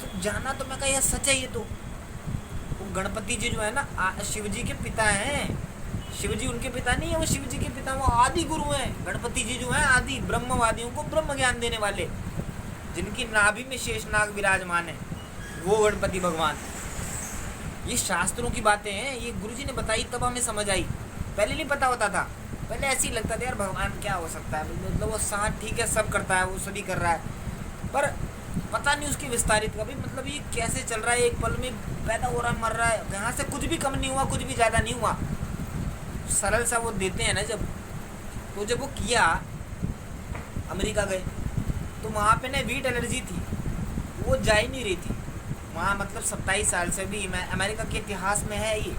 तो जाना तो मैं कहा यह सच है। ये तो वो गणपति जी जो है ना, शिव जी के पिता हैं। शिव जी उनके पिता नहीं है, वो शिव जी के पिता, वो आदि गुरु हैं। गणपति जी जो है आदि, ब्रह्मवादियों को ब्रह्म ज्ञान देने वाले, जिनकी नाभि में शेषनाग विराजमान है, वो गणपति भगवान। ये शास्त्रों की बातें हैं, ये गुरुजी ने बताई तब हमें समझ आई। पहले नहीं पता होता था, पहले ऐसे ही लगता था यार भगवान क्या हो सकता है, मतलब वो साथ ठीक है, सब करता है, वो सभी कर रहा है, पर पता नहीं उसकी विस्तारित का भी मतलब ये कैसे चल रहा है। एक पल में पैदा हो रहा है, मर रहा है, यहाँ से कुछ भी कम नहीं हुआ, कुछ भी ज़्यादा नहीं हुआ। सरल सा वो देते हैं ना जब वो किया, अमेरिका गए तो वहाँ पे ना वीट एलर्जी थी, वो जा ही नहीं रही थी वहाँ, मतलब 27 साल से भी। मैं अमेरिका के इतिहास में है ये,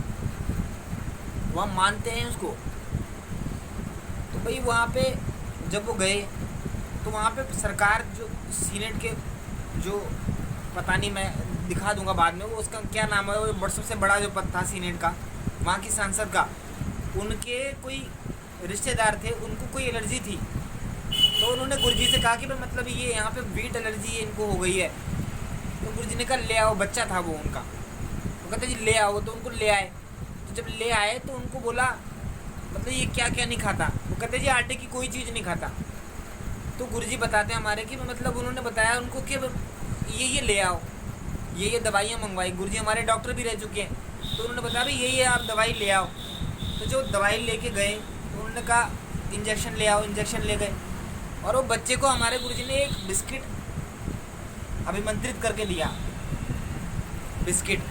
वहाँ मानते हैं उसको। तो भाई वहाँ पे जब वो गए तो वहाँ पे सरकार, जो सीनेट के, जो पता नहीं, मैं दिखा दूंगा बाद में, वो उसका क्या नाम है, वो सबसे बड़ा जो पद था सीनेट का, वहाँ की सांसद का, उनके कोई रिश्तेदार थे, उनको कोई एलर्जी थी। तो उन्होंने गुरुजी से कहा कि भाई मतलब ये यहाँ पे वीट एलर्जी है, इनको हो गई है। तो गुरुजी ने कहा ले आओ, बच्चा था वो उनका, वो कहते जी ले आओ। तो उनको ले आए। तो जब ले आए तो उनको बोला मतलब ये क्या क्या नहीं खाता? वो कहते जी आटे की कोई चीज़ नहीं खाता। तो गुरुजी बताते हैं हमारे कि मतलब उन्होंने बताया उनको कि ये ले आओ, ये दवाइयाँ मंगवाई। गुरुजी हमारे डॉक्टर भी रह चुके हैं, तो उन्होंने बताया भाई ये आप दवाई ले आओ। तो जो दवाई लेके गए तो उन्होंने कहा इंजेक्शन ले आओ, इंजेक्शन ले गए। और वो बच्चे को हमारे गुरुजी ने एक बिस्किट अभिमंत्रित करके दिया, बिस्किट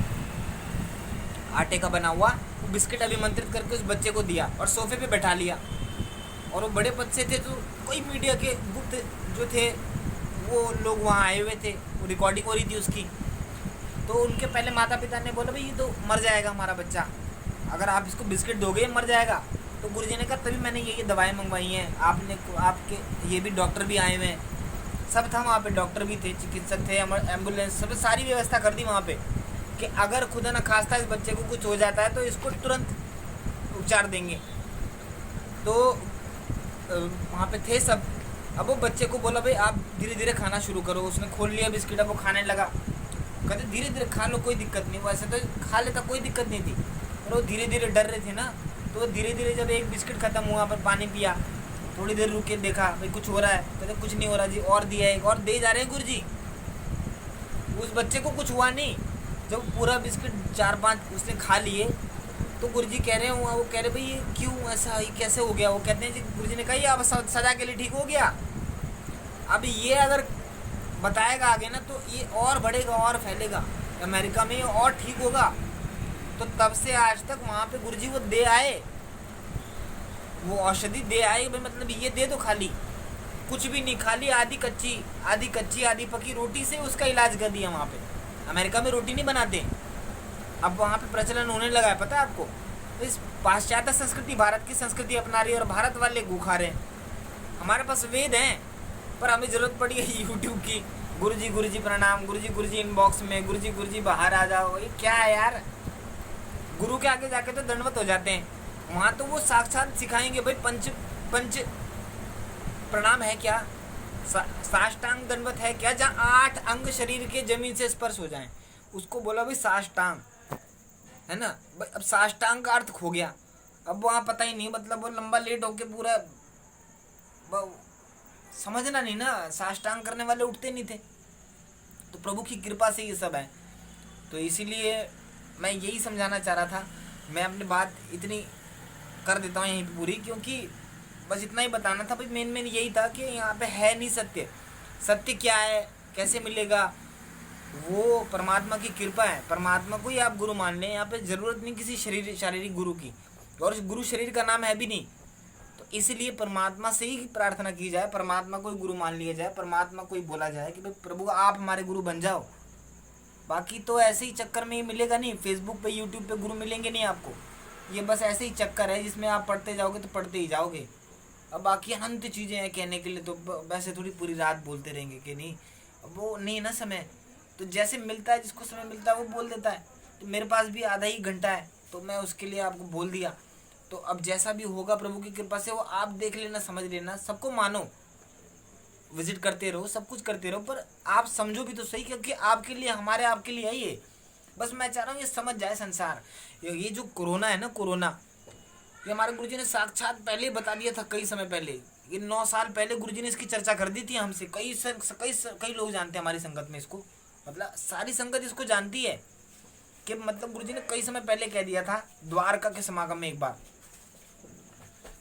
आटे का बना हुआ, वो बिस्किट अभिमंत्रित करके उस बच्चे को दिया और सोफे पे बैठा लिया। और वो बड़े पद से थे, तो कोई मीडिया के गुप्त जो थे वो लोग वहाँ आए हुए थे, वो रिकॉर्डिंग हो रही थी उसकी। तो उनके पहले माता पिता ने बोला भाई ये तो मर जाएगा हमारा बच्चा, अगर आप इसको बिस्किट दोगे मर जाएगा। तो गुरुजी ने कहा तभी मैंने ये दवाएं मंगवाई हैं, आपके ये भी डॉक्टर भी आए हुए हैं, सब था वहाँ पे, डॉक्टर भी थे, चिकित्सक थे, एम्बुलेंस, सब सारी व्यवस्था कर दी वहाँ पे कि अगर खुदा न खास्ता इस बच्चे को कुछ हो जाता है तो इसको तुरंत उपचार देंगे। तो वहाँ पे थे सब। अब वो बच्चे को बोला भाई आप धीरे धीरे खाना शुरू करो। उसने खोल लिया बिस्किट, अब वो खाने लगा। कहते धीरे धीरे खा लो, कोई दिक्कत नहीं। वो ऐसे तो खा लेता, कोई दिक्कत नहीं थी, पर वो धीरे धीरे डर रहे थे ना। तो वो धीरे धीरे जब एक बिस्किट ख़त्म हुआ, पर पानी पिया, थोड़ी देर रुक के देखा भाई कुछ हो रहा है। कहते कुछ नहीं हो रहा जी, और दिया, एक और दे जा रहे हैं गुरुजी। उस बच्चे को कुछ हुआ नहीं। जब पूरा बिस्किट 4-5 उसने खा लिए, तो गुरुजी कह रहे हैं, वो कह रहे भाई ये क्यों ऐसा, ये कैसे हो गया। वो कहते हैं जी, गुरुजी ने कहा ये अब सजा के लिए ठीक हो गया। अब ये अगर बताएगा आगे ना तो ये और बढ़ेगा और फैलेगा अमेरिका में, और ठीक होगा। तो तब से आज तक वहाँ पे गुरुजी वो दे आए, वो औषधि दे आए भाई। मतलब ये दे दो खाली, कुछ भी नहीं, खाली आधी कच्ची आधी पकी रोटी से उसका इलाज कर दिया वहाँ पे। अमेरिका में रोटी नहीं बनाते, अब वहाँ पे प्रचलन होने लगा है, पता है आपको। तो इस पाश्चात्य संस्कृति भारत की संस्कृति अपना रही है, और भारत वाले गुखा रहे हैं। हमारे पास वेद हैं, पर हमें ज़रूरत पड़ी है यूट्यूब की। गुरुजी प्रणाम, गुरुजी इनबॉक्स में, गुरुजी बाहर आ जाओ। ये क्या है यार, गुरु के आगे जाके तो दंडवत हो जाते हैं। वहाँ तो वो साक्षात सिखाएंगे भाई, पंच प्रणाम है क्या, साष्टांग दंडवत है क्या, जहाँ 8 अंग शरीर के जमीन से स्पर्श हो जाएं, उसको बोला भाई साष्टांग, है ना। अब साष्टांग का अर्थ खो गया। अब वहाँ पता ही नहीं, मतलब वो लंबा लेट होके पूरा समझना नहीं ना, साष्टांग करने वाले उठते नहीं थे। तो प्रभु की कृपा से ये सब है। तो इसीलिए मैं यही समझाना चाह रहा था। मैं अपनी बात इतनी कर देता हूँ यहीं पे पूरी, क्योंकि बस इतना ही बताना था भाई। मेन यही था कि यहाँ पे है नहीं सत्य। सत्य क्या है, कैसे मिलेगा, वो परमात्मा की कृपा है। परमात्मा को ही आप गुरु मान लें, यहाँ पे ज़रूरत नहीं किसी शारीरिक गुरु की, और गुरु शरीर का नाम है भी नहीं। तो इसलिए परमात्मा से ही प्रार्थना की जाए, परमात्मा को ही गुरु मान लिया जाए, परमात्मा को ही बोला जाए कि भाई प्रभु आप हमारे गुरु बन जाओ। बाकी तो ऐसे ही चक्कर में ही मिलेगा नहीं, फेसबुक पे यूट्यूब पे गुरु मिलेंगे नहीं आपको। ये बस ऐसे ही चक्कर है जिसमें आप पढ़ते जाओगे तो पढ़ते ही जाओगे। अब बाकी अनंत चीज़ें हैं कहने के लिए, तो वैसे थोड़ी पूरी रात बोलते रहेंगे कि नहीं, अब वो नहीं ना समय। तो जैसे मिलता है, जिसको समय मिलता है वो बोल देता है। तो मेरे पास भी आधा ही घंटा है, तो मैं उसके लिए आपको बोल दिया। तो अब जैसा भी होगा प्रभु की कृपा से वो आप देख लेना, समझ लेना, सबको मानो, विजिट करते रहो, सब कुछ करते रहो, पर आप समझो भी तो सही, क्योंकि आपके लिए, हमारे आपके लिए है ये। बस मैं चाह रहा हूँ ये समझ जाए संसार। ये जो कोरोना है ना, कोरोना, ये हमारे गुरुजी ने साक्षात पहले बता दिया था, कई समय पहले। ये 9 साल पहले गुरुजी ने इसकी चर्चा कर दी थी हमसे। कई लोग जानते हैं हमारी संगत में इसको, मतलब सारी संगत इसको जानती है कि मतलब गुरुजी ने कई समय पहले कह दिया था द्वारका के समागम में एक बार,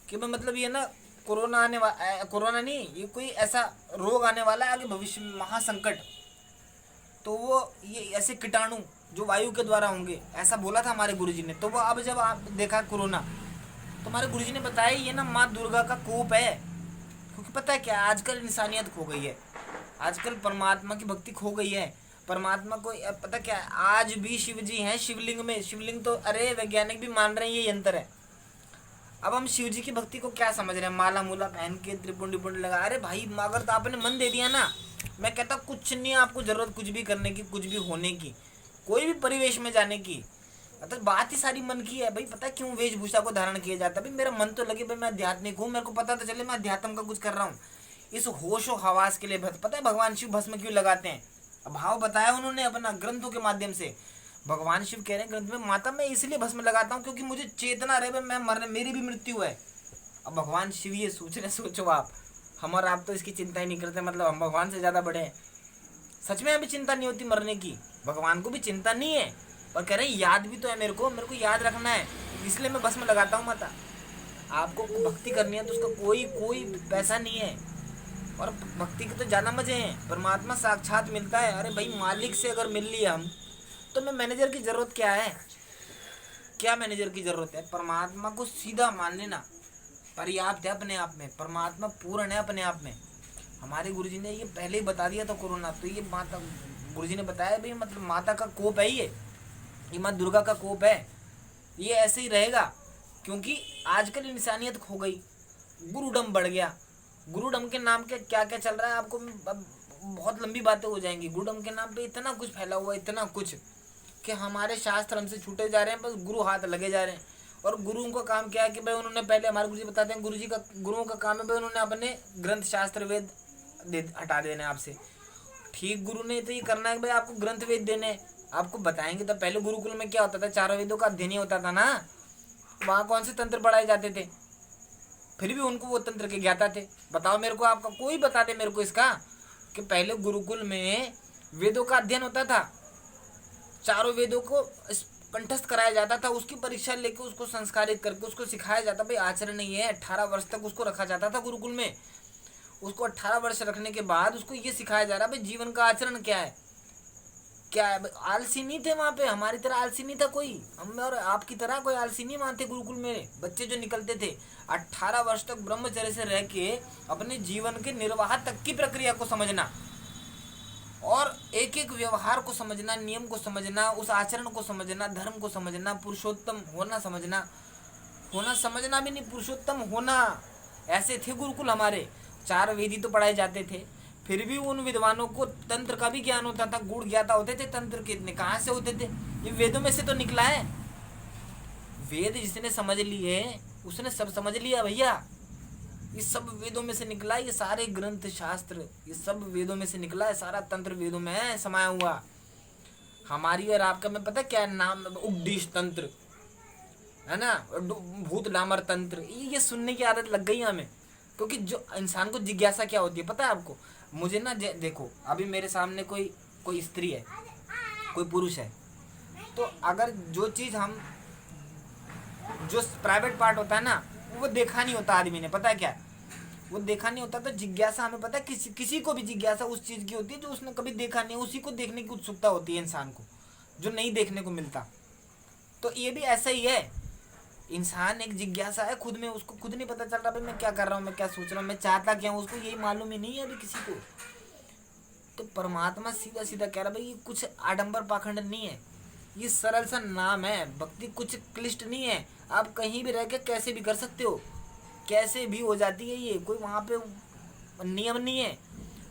कि मतलब ये ना कोरोना आने वाला, कोरोना नहीं, ये कोई ऐसा रोग आने वाला है आगे भविष्य में, महासंकट। तो वो ये ऐसे कीटाणु जो वायु के द्वारा होंगे, ऐसा बोला था हमारे गुरुजी ने। तो वो अब जब आप देखा कोरोना, तो हमारे गुरुजी ने बताया ये ना माँ दुर्गा का कोप है। क्योंकि पता है क्या, आजकल इंसानियत खो गई है, आजकल परमात्मा की भक्ति खो गई है। परमात्मा को पता क्या है, आज भी शिव जी हैं शिवलिंग में। शिवलिंग तो अरे वैज्ञानिक भी मान रहे हैं ये यंत्र है। अब हम शिव जी की भक्ति को क्या समझ रहे हैं, माला मूला पहन के त्रिपुंड लगा। अरे भाई अगर तो आपने मन दे दिया ना, मैं कहता कुछ नहीं आपको जरूरत कुछ भी करने की, कुछ भी होने की, कोई भी परिवेश में जाने की। मतलब बात ही सारी मन की है भाई। पता है क्यों वेशभूषा को धारण किया जाता है भाई, मेरा मन तो लगे भाई मैं आध्यात्मिक हूँ, मेरे को पता तो चले मैं अध्यात्म का कुछ कर रहा हूँ। इस होशो हवास के लिए पता है भगवान शिव भस्म क्यों लगाते हैं, भाव बताया उन्होंने अपना ग्रंथों के माध्यम से। भगवान शिव कह रहे हैं ग्रंथ में, माता मैं इसलिए भस्म लगाता हूँ क्योंकि मुझे चेतना रहे मैं मरने, मेरी भी मृत्यु है। अब भगवान शिव ये सोच रहे, सोचो आप, हम और आप तो इसकी चिंता ही नहीं करते, मतलब हम भगवान से ज़्यादा बड़े हैं। सच में अभी चिंता नहीं होती मरने की, भगवान को भी चिंता नहीं है, और कह रहे हैं याद भी तो है मेरे को याद रखना है, इसलिए मैं भस्म लगाता हूँ। माता आपको भक्ति करनी है तो उसका कोई पैसा नहीं है, और भक्ति के तो ज़्यादा मज़े हैं। परमात्मा साक्षात मिलता है। अरे भाई मालिक से अगर मिल लिया हम, तो मैं मैनेजर की ज़रूरत क्या है, क्या मैनेजर की ज़रूरत है। परमात्मा को सीधा मान लेना पर्याप्त है अपने आप में, परमात्मा पूर्ण है अपने आप में। हमारे गुरुजी ने ये पहले ही बता दिया था कोरोना, तो ये माता गुरुजी ने बताया भाई मतलब माता का कोप है ये माँ दुर्गा का कोप है, ये ऐसे ही रहेगा। क्योंकि आजकल इंसानियत खो गई, गुरुडम बढ़ गया। गुरुडम के नाम के क्या क्या चल रहा है, आपको बहुत लंबी बातें हो जाएंगी। गुरुडम के नाम पे इतना कुछ फैला हुआ है, इतना कुछ कि हमारे शास्त्र हमसे छूटे जा रहे हैं, बस गुरु हाथ लगे जा रहे हैं। और गुरुओं का काम क्या है कि भाई उन्होंने पहले, हमारे गुरुजी बताते हैं, गुरुओं का काम है भाई उन्होंने अपने ग्रंथ शास्त्र वेद हटा देने आपसे। ठीक गुरु ने तो ये करना है कि भाई आपको ग्रंथ वेद देने, आपको बताएंगे। तो पहले गुरुकुल में क्या होता था, चारों वेदों का अध्ययन होता था ना, वहाँ कौन से तंत्र पढ़ाए जाते थे, फिर भी उनको वो तंत्र के ज्ञाता थे। बताओ मेरे को, आपका कोई बता दे मेरे को इसका, कि पहले गुरुकुल में वेदों का अध्ययन होता था, चारों वेदों को कंठस्थ कराया जाता था, उसकी परीक्षा लेके उसको संस्कारित करके उसको सिखाया जाता। भाई आचरण नहीं है, 18 वर्ष तक उसको रखा जाता था गुरुकुल में। उसको 18 वर्ष रखने के बाद उसको ये सिखाया जा रहा भाई जीवन का आचरण क्या है, क्या है। आलसी नहीं थे वहाँ पे, हमारी तरह आलसी नहीं था कोई, हम और आपकी तरह कोई आलसी नहीं मानते। गुरुकुल में बच्चे जो निकलते थे 18 वर्ष तक ब्रह्मचर्य से रह के अपने जीवन के निर्वाह तक की प्रक्रिया को समझना, और एक एक व्यवहार को समझना, नियम को समझना, उस आचरण को समझना, धर्म को समझना, पुरुषोत्तम होना समझना, होना समझना भी नहीं, पुरुषोत्तम होना। ऐसे थे गुरुकुल हमारे। 4 वेद ही तो पढ़ाए जाते थे, फिर भी उन विद्वानों को तंत्र का भी ज्ञान होता था, गुण ज्ञाता होते थे। तंत्र कितने कहाँ से होते थे, ये वेदों में से तो निकला है। वेद जिसने समझ लिए उसने सब समझ लिया भैया, ये सब वेदों में से निकला है। ये सारे ग्रंथ शास्त्र ये सब वेदों में से निकला है, सारा तंत्र वेदों में है समाया हुआ। हमारी और आपका में पता क्या नाम, उपदेश तंत्र है ना, भूत डामर तंत्र, ये सुनने की आदत लग गई हमें। क्योंकि जो इंसान को जिज्ञासा क्या होती है पता है आपको, मुझे ना देखो अभी मेरे सामने कोई स्त्री है, कोई पुरुष है, तो अगर जो चीज़ हम, जो प्राइवेट पार्ट होता है ना, वो देखा नहीं होता आदमी ने, पता है क्या, वो देखा नहीं होता। तो जिज्ञासा हमें पता है, किसी को भी जिज्ञासा उस चीज़ की होती है जो उसने कभी देखा नहीं, उसी को देखने की उत्सुकता होती है इंसान को, जो नहीं देखने को मिलता। तो ये भी ऐसा ही है, इंसान एक जिज्ञासा है खुद में, उसको खुद नहीं पता चल रहा भाई मैं क्या कर रहा हूँ, मैं क्या सोच रहा हूँ, मैं चाहता क्या हूँ, उसको यही मालूम ही नहीं है अभी किसी को। तो परमात्मा सीधा सीधा कह रहा भाई ये कुछ आडंबर पाखंड नहीं है, ये सरल सा नाम है, भक्ति कुछ क्लिष्ट नहीं है, आप कहीं भी रह के कैसे भी कर सकते हो, कैसे भी हो जाती है ये, कोई वहाँ पे नियम नहीं है।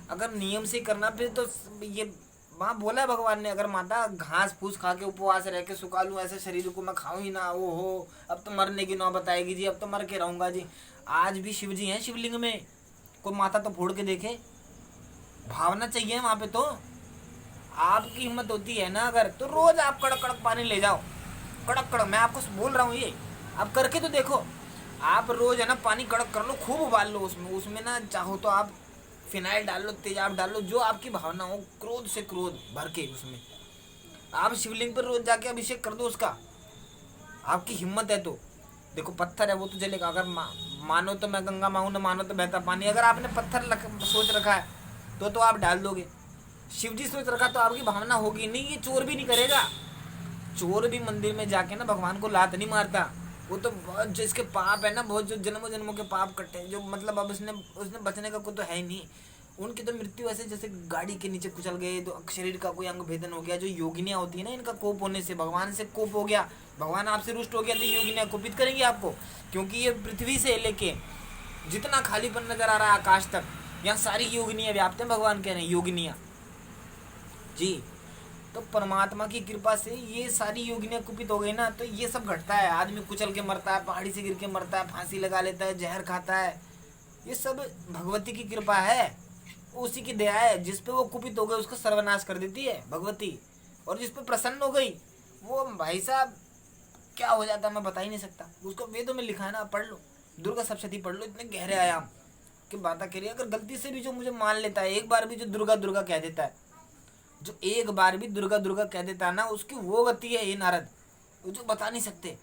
अगर नियम से करना फिर तो ये वहाँ बोला है भगवान ने, अगर माता घास फूस खा के उपवास रह के सुखा लूँ ऐसे शरीर को, मैं खाऊँ ही ना, वो हो अब तो मरने की नौबत आएगी जी, अब तो मर के रहूँगा जी। आज भी शिव जी हैं शिवलिंग में, कोई माता तो फोड़ के देखे, भावना चाहिए वहाँ पे। तो आपकी हिम्मत होती है ना अगर, तो रोज आप कड़क कड़क पानी ले जाओ, कड़क कड़क, मैं आपको बोल रहा हूँ ये आप करके तो देखो। आप रोज है ना पानी कड़क कर लो, खूब उबाल लो, उसमें ना चाहो तो आप फिनाइल डाल लो, तेजाब डाल लो, जो आपकी भावना हो, क्रोध से क्रोध भर के उसमें आप शिवलिंग पर रोज जाके अभिषेक कर दो उसका, आपकी हिम्मत है तो। देखो पत्थर है वो तो जलेगा, अगर मानो तो मैं गंगा माहूँ, न मानो तो बहता पानी। अगर आपने पत्थर सोच रखा है तो आप डाल दोगे, शिव जी सोच रखा तो आपकी भावना होगी नहीं। ये चोर भी नहीं करेगा, चोर भी मंदिर में जाके ना भगवान को लात नहीं मारता, वो तो बहुत जिसके पाप है ना, बहुत जो जन्मों जन्मों के पाप कटे हैं, जो मतलब अब उसने बचने का कोई तो है ही नहीं, उनकी तो मृत्यु ऐसे जैसे गाड़ी के नीचे कुचल गए, तो शरीर का कोई अंग भेदन हो गया। जो योगिनियाँ होती है ना, इनका कोप होने से भगवान से कोप हो गया, भगवान आपसे रुष्ट हो गया, तो योगिनियाँ कुपित करेंगी आपको, क्योंकि ये पृथ्वी से लेके जितना खालीपन नजर आ रहा है आकाश तक, यहाँ सारी योगिनियाँ व्याप्त हैं, भगवान कह रहे हैं योगिनियाँ जी। तो परमात्मा की कृपा से ये सारी योगिनियाँ कुपित हो गई ना, तो ये सब घटता है, आदमी कुचल के मरता है, पहाड़ी से गिर के मरता है, फांसी लगा लेता है, जहर खाता है, ये सब भगवती की कृपा है, उसी की दया है। जिस पे वो कुपित हो गए उसका सर्वनाश कर देती है भगवती, और जिस पे प्रसन्न हो गई वो भाई साहब क्या हो जाता है मैं बता ही नहीं सकता। उसको वेदों में लिखा है ना, पढ़ लो, दुर्गा सप्तशती पढ़ लो, इतने गहरे आयाम की बात करिए। अगर गलती से भी जो मुझे मान लेता है, एक बार भी जो दुर्गा दुर्गा कह देता है, जो एक बार भी दुर्गा दुर्गा कह देता है ना, उसकी वो गति है ये नारद, वो जो बता नहीं सकते,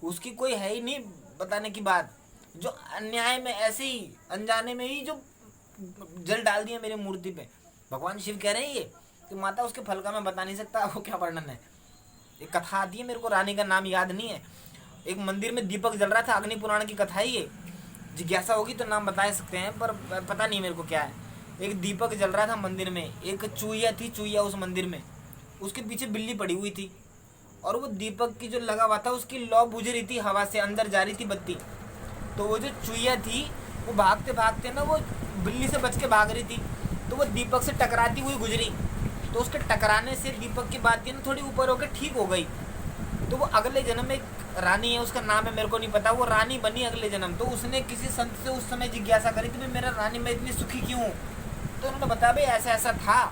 उसकी कोई है ही नहीं बताने की बात। जो अन्याय में ऐसे ही अनजाने में ही जो जल डाल दिया मेरी मूर्ति पे, भगवान शिव कह रहे हैं ये कि माता उसके फल का मैं बता नहीं सकता, वो क्या वर्णन है। एक कथा आती है, मेरे को रानी का नाम याद नहीं है, एक मंदिर में दीपक जल रहा था, अग्नि पुराण की कथा है ये, जिज्ञासा होगी तो नाम बता सकते हैं, पर पता नहीं मेरे को क्या है। एक दीपक जल रहा था मंदिर में, एक चूहिया थी, चूहिया उस मंदिर में, उसके पीछे बिल्ली पड़ी हुई थी, और वो दीपक की जो लगा हुआ था उसकी लौ बुझ रही थी, हवा से अंदर जा रही थी बत्ती। तो वो जो चूहिया थी वो भागते भागते ना वो बिल्ली से बच के भाग रही थी, तो वो दीपक से टकराती हुई गुजरी, तो उसके टकराने से दीपक की बात थी ना थोड़ी ऊपर होकर ठीक हो गई। तो वो अगले जन्म में रानी है, उसका नाम है मेरे को नहीं पता, वो रानी बनी अगले जन्म। तो उसने किसी संत से उस समय जिज्ञासा करी कि भाई मेरा रानी मैं इतनी सुखी क्यों हूँ। तो उन्होंने बताया भाई ऐसा ऐसा था,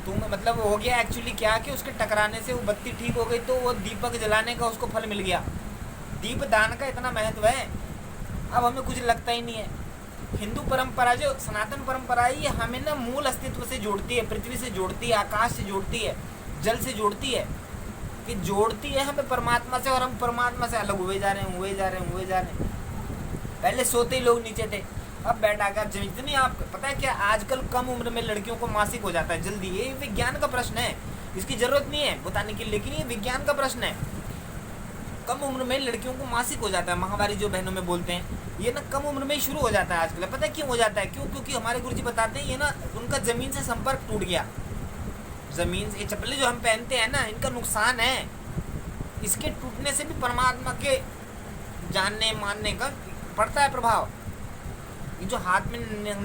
तुम मतलब हो गया एक्चुअली क्या कि उसके टकराने से वो बत्ती ठीक हो गई, तो वो दीपक जलाने का उसको फल मिल गया। दीप दान का इतना महत्व है, अब हमें कुछ लगता ही नहीं है। हिंदू परंपरा जो सनातन परंपरा है, ये हमें ना मूल अस्तित्व से जोड़ती है, पृथ्वी से जोड़ती है, आकाश से जोड़ती है, जल से जोड़ती है, कि जोड़ती है हमें परमात्मा से, और हम परमात्मा से अलग हुए जा रहे हैं, हुए जा रहे हैं, हुए जा रहे हैं। पहले सोते ही लोग नीचे थे, अब बैठा कर जितनी आप पता है क्या, आजकल कम उम्र में लड़कियों को मासिक हो जाता है जल्दी। ये विज्ञान का प्रश्न है, इसकी जरूरत नहीं है बताने की, लेकिन ये विज्ञान का प्रश्न है। कम उम्र में लड़कियों को मासिक हो जाता है, माहवारी जो बहनों में बोलते हैं, ये ना कम उम्र में ही शुरू हो जाता है आजकल। पता है क्यों हो जाता है? क्योंकि हमारे गुरुजी बताते हैं ये ना उनका जमीन से संपर्क टूट गया। जमीन से, ये चप्पलें जो हम पहनते हैं ना, इनका नुकसान है, इसके टूटने से भी परमात्मा के जानने मानने का पड़ता है प्रभाव। ये जो हाथ में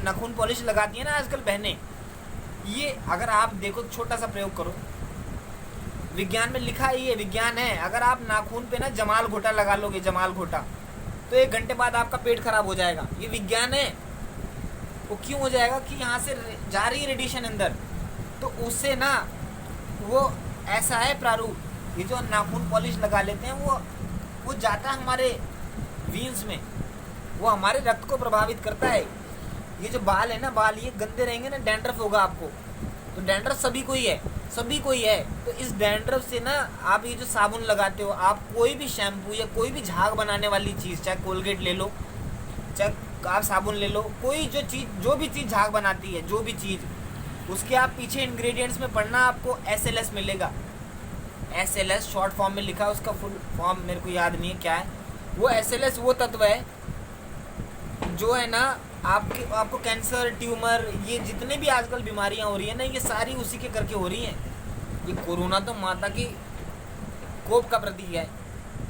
नाखून पॉलिश लगाती है ना आजकल बहनें, ये अगर आप देखो, छोटा सा प्रयोग करो, विज्ञान में लिखा है, ये विज्ञान है, अगर आप नाखून पे ना जमाल घोटा लगा लोगे, जमाल घोटा, तो 1 घंटे बाद आपका पेट खराब हो जाएगा। ये विज्ञान है। वो क्यों हो जाएगा कि यहाँ से जा रही है रेडिएशन अंदर, तो उससे ना वो ऐसा है प्रारूप। ये जो नाखून पॉलिश लगा लेते हैं, वो जाता है हमारे वीन्स में, वो हमारे रक्त को प्रभावित करता है। ये जो बाल है ना, बाल ये गंदे रहेंगे ना, डैंड्रफ होगा आपको, तो डैंड्रफ सभी को ही है, सभी को ही है। तो इस डैंड्रफ से ना आप ये जो साबुन लगाते हो, आप कोई भी शैम्पू या कोई भी झाग बनाने वाली चीज़, चाहे कोलगेट ले लो, चाहे आप साबुन ले लो, कोई जो भी चीज़ झाग बनाती है, जो भी चीज़, उसके आप पीछे इंग्रेडिएंट्स में पढ़ना, आपको SLS मिलेगा। SLS शॉर्ट फॉर्म में लिखा है, उसका फुल फॉर्म मेरे को याद नहीं है क्या है। वो SLS वो तत्व है जो है ना आपको कैंसर, ट्यूमर, ये जितने भी आजकल बीमारियां हो रही है ना, ये सारी उसी के करके हो रही हैं। ये कोरोना तो माता की कोप का प्रतीक है,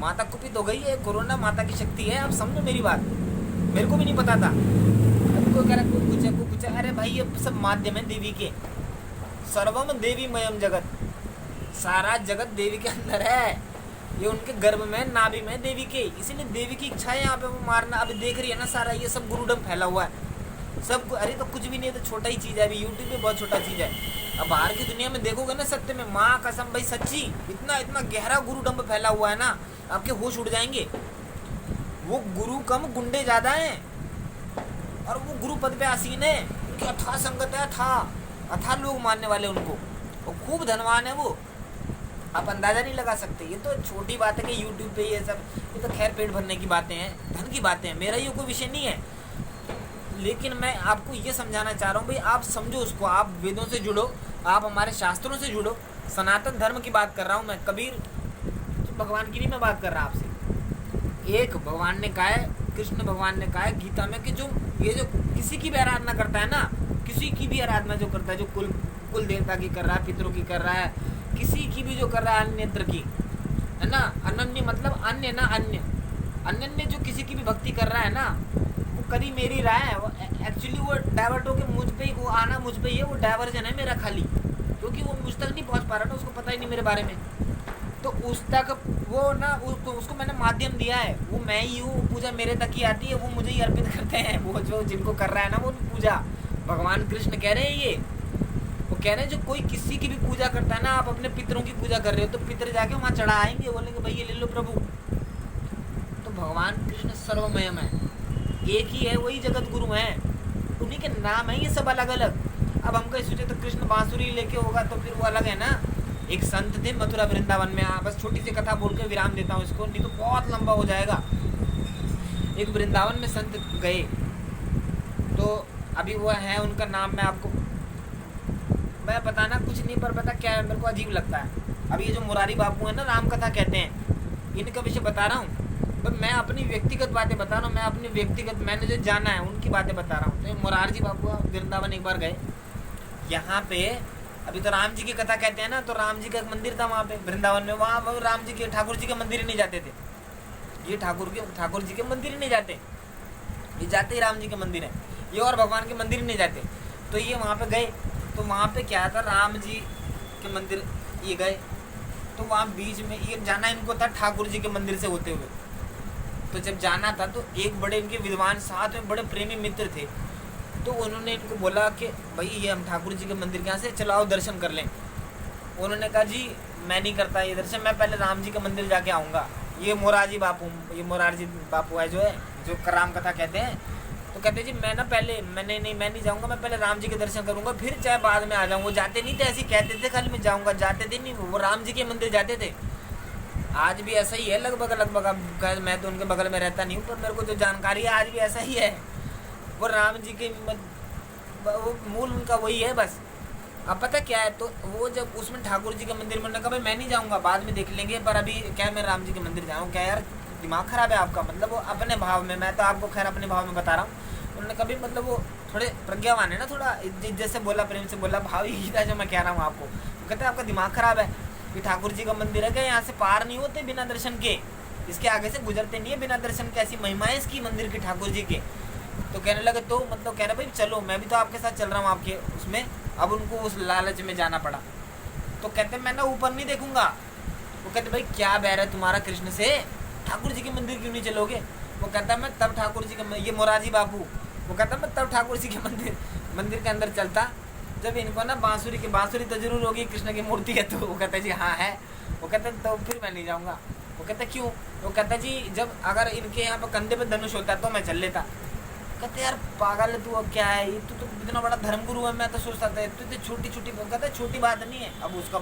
माता कुपित हो गई है। कोरोना माता की शक्ति है, आप समझो मेरी बात। मेरे को भी नहीं पता था, अभी कोई कह रहा कोई कुछ है, अरे भाई ये सब माध्यम है देवी के, सर्वम देवीमयम जगत, सारा जगत देवी के अंदर है। ये उनके गर्भ में, नाभि में देवी के, इसीलिए देवी की इच्छा है यहाँ पे वो मारना। अभी देख रही है ना, सारा ये सब गुरुडम फैला हुआ है सब। अरे तो कुछ भी नहीं है, तो छोटा ही चीज़ है, अभी यूट्यूब पे बहुत छोटा चीज़ है। अब बाहर की दुनिया में देखोगे ना, सत्य में माँ कसम भाई सच्ची, इतना इतना गहरा गुरुडम फैला हुआ है ना, आपके होश उड़ जाएंगे। वो गुरु कम गुंडे ज़्यादा हैं, और वो गुरु पद पे आसीन है, उनकी अथाह संगत है, अथाह लोग मानने वाले उनको, और खूब धनवान है वो, आप अंदाज़ा नहीं लगा सकते। ये तो छोटी बात है कि यूट्यूब पे ये सब, ये तो खैर पेट भरने की बातें हैं, धन की बातें हैं, मेरा ये कोई विषय नहीं है। लेकिन मैं आपको ये समझाना चाह रहा हूँ भाई, आप समझो उसको, आप वेदों से जुड़ो, आप हमारे शास्त्रों से जुड़ो। सनातन धर्म की बात कर रहा हूँ मैं, कबीर भगवान की नहीं मैं बात कर रहा आपसे। एक भगवान ने कहा है, कृष्ण भगवान ने कहा है गीता में कि जो किसी की भी आराधना करता है ना, किसी की भी आराधना जो करता है, जो कुल देवता की कर रहा है, पितरों की कर रहा है, किसी की भी जो कर रहा है, अन्यत्र की, है ना, अनन्य मतलब अन्य ना, अन्य जो किसी की भी भक्ति कर रहा है ना, वो करी मेरी राय है। वो एक्चुअली वो डाइवर्ट होकर मुझ पे ही, वो आना मुझ पे ही है, वो डाइवर्जन है मेरा खाली, क्योंकि वो मुझ तक नहीं पहुंच पा रहा ना, उसको पता ही नहीं मेरे बारे में। तो उस तक वो ना उसको मैंने माध्यम दिया है, वो मैं ही हूँ, पूजा मेरे तक ही आती है, वो मुझे ही अर्पित करते हैं। वो जो जिनको कर रहा है ना वो पूजा, भगवान कृष्ण कह रहे हैं ये, वो कह रहे हैं जो कोई किसी की भी पूजा करता है ना, आप अपने पितरों की पूजा कर रहे हो, तो पितर जाके वहाँ चढ़ाएंगे, बोलेंगे भाई ये ले लो प्रभु। तो भगवान कृष्ण सर्वमयम है, एक ही है, वही जगत गुरु है, उन्हीं के नाम है ये सब अलग अलग। अब हम कहीं सोचे तो कृष्ण बांसुरी लेके होगा तो फिर वो अलग है ना। एक संत थे मथुरा वृंदावन में, बस छोटी सी कथा बोल के विराम देता हूँ इसको, नहीं तो बहुत लंबा हो जाएगा। एक वृंदावन में संत गए, तो अभी वो है, उनका नाम मैं आपको मैं बताना कुछ नहीं, पर पता क्या है, मेरे को अजीब लगता है। अब ये जो मुरारी बापू है ना, राम कथा कहते हैं, इनका विषय बता रहा हूँ, पर मैं अपनी व्यक्तिगत बातें बता रहा हूँ, मैं अपनी व्यक्तिगत, मैंने जो जाना है उनकी बातें बता रहा हूँ। तो मुरारी बापू वृंदावन एक बार गए, यहाँ पे अभी तो राम जी की कथा कहते हैं ना, तो राम जी का एक मंदिर था वहाँ पे वृंदावन में, वहाँ वो राम जी के, ठाकुर जी के मंदिर ही नहीं जाते थे, ये ठाकुर जी के मंदिर ही नहीं जाते, ये जाते ही राम जी के मंदिर है, ये और भगवान के मंदिर ही नहीं जाते। तो ये वहाँ पे गए, तो वहाँ पे क्या था, राम जी के मंदिर ये गए, तो वहाँ बीच में ये जाना इनको था ठाकुर जी के मंदिर से होते हुए। तो जब जाना था तो एक बड़े इनके विद्वान साथ में बड़े प्रेमी मित्र थे, तो उन्होंने इनको बोला कि भाई ये हम ठाकुर जी के मंदिर के यहाँ से चलाओ दर्शन कर लें। उन्होंने कहा जी मैं नहीं करता ये दर्शन, मैं पहले राम जी के मंदिर जाके आऊँगा। ये मोरारजी बापू है जो राम कथा कहते हैं, तो कहते जी मैं ना पहले मैं नहीं जाऊँगा, मैं पहले राम जी के दर्शन करूँगा फिर चाहे बाद में आ जाऊँ। वो जाते नहीं थे, ऐसे कहते थे खाली मैं जाऊँगा, जाते थे नहीं, वो राम जी के मंदिर जाते थे। आज भी ऐसा ही है लगभग। अब मैं तो उनके बगल में रहता नहीं हूँ, पर मेरे को जो जानकारी है आज भी ऐसा ही है। वो राम जी के वो मूल उनका वही है बस। अब पता क्या है, तो वो जब उसमें ठाकुर जी के मंदिर में उन्होंने कहा भाई मैं नहीं जाऊँगा, बाद में देख लेंगे, पर अभी क्या मैं राम जी के मंदिर जाऊँ क्या? यार दिमाग खराब है आपका। मतलब वो अपने भाव में, मैं तो आपको खैर अपने भाव में बता रहा हूँ। उन्होंने कभी मतलब वो थोड़े प्रज्ञावान है ना, थोड़ा जैसे बोला, प्रेम से बोला, भाव ही था जो मैं कह रहा हूँ आपको। वो कहते हैं आपका दिमाग खराब है, कि ठाकुर जी का मंदिर है क्या, यहाँ से पार नहीं होते बिना दर्शन के, इसके आगे से गुजरते नहीं है बिना दर्शन के, ऐसी महिमा है इसकी मंदिर की ठाकुर जी के। तो कहने लगे, तो मतलब कह रहे भाई चलो, मैं भी तो आपके साथ चल रहा हूँ आपके उसमें। अब उनको उस लालच में जाना पड़ा। तो कहते मैं ना ऊपर नहीं देखूंगा। वो कहते भाई क्या बैर है तुम्हारा कृष्ण से, ठाकुर जी के मंदिर क्यों नहीं चलोगे? वो कहता मैं तब ठाकुर जी के, ये मोरारजी बापू, वो कहता मैं तब ठाकुर जी के मंदिर के अंदर चलता जब इनको ना बांसुरी तो जरूर होगी, कृष्ण की मूर्ति है। तो वो कहता जी हाँ है। वो कहता तो फिर मैं नहीं जाऊँगा। वो कहता क्यों? वो कहता जी जब अगर इनके यहाँ पर कंधे पे धनुष होता तो मैं चल लेता। कहते यार पागल है तू, अब क्या है ये, तू तो इतना बड़ा धर्मगुरु है, मैं तो सोचता था तू तो छोटी कहता छोटी बात नहीं है। अब उसका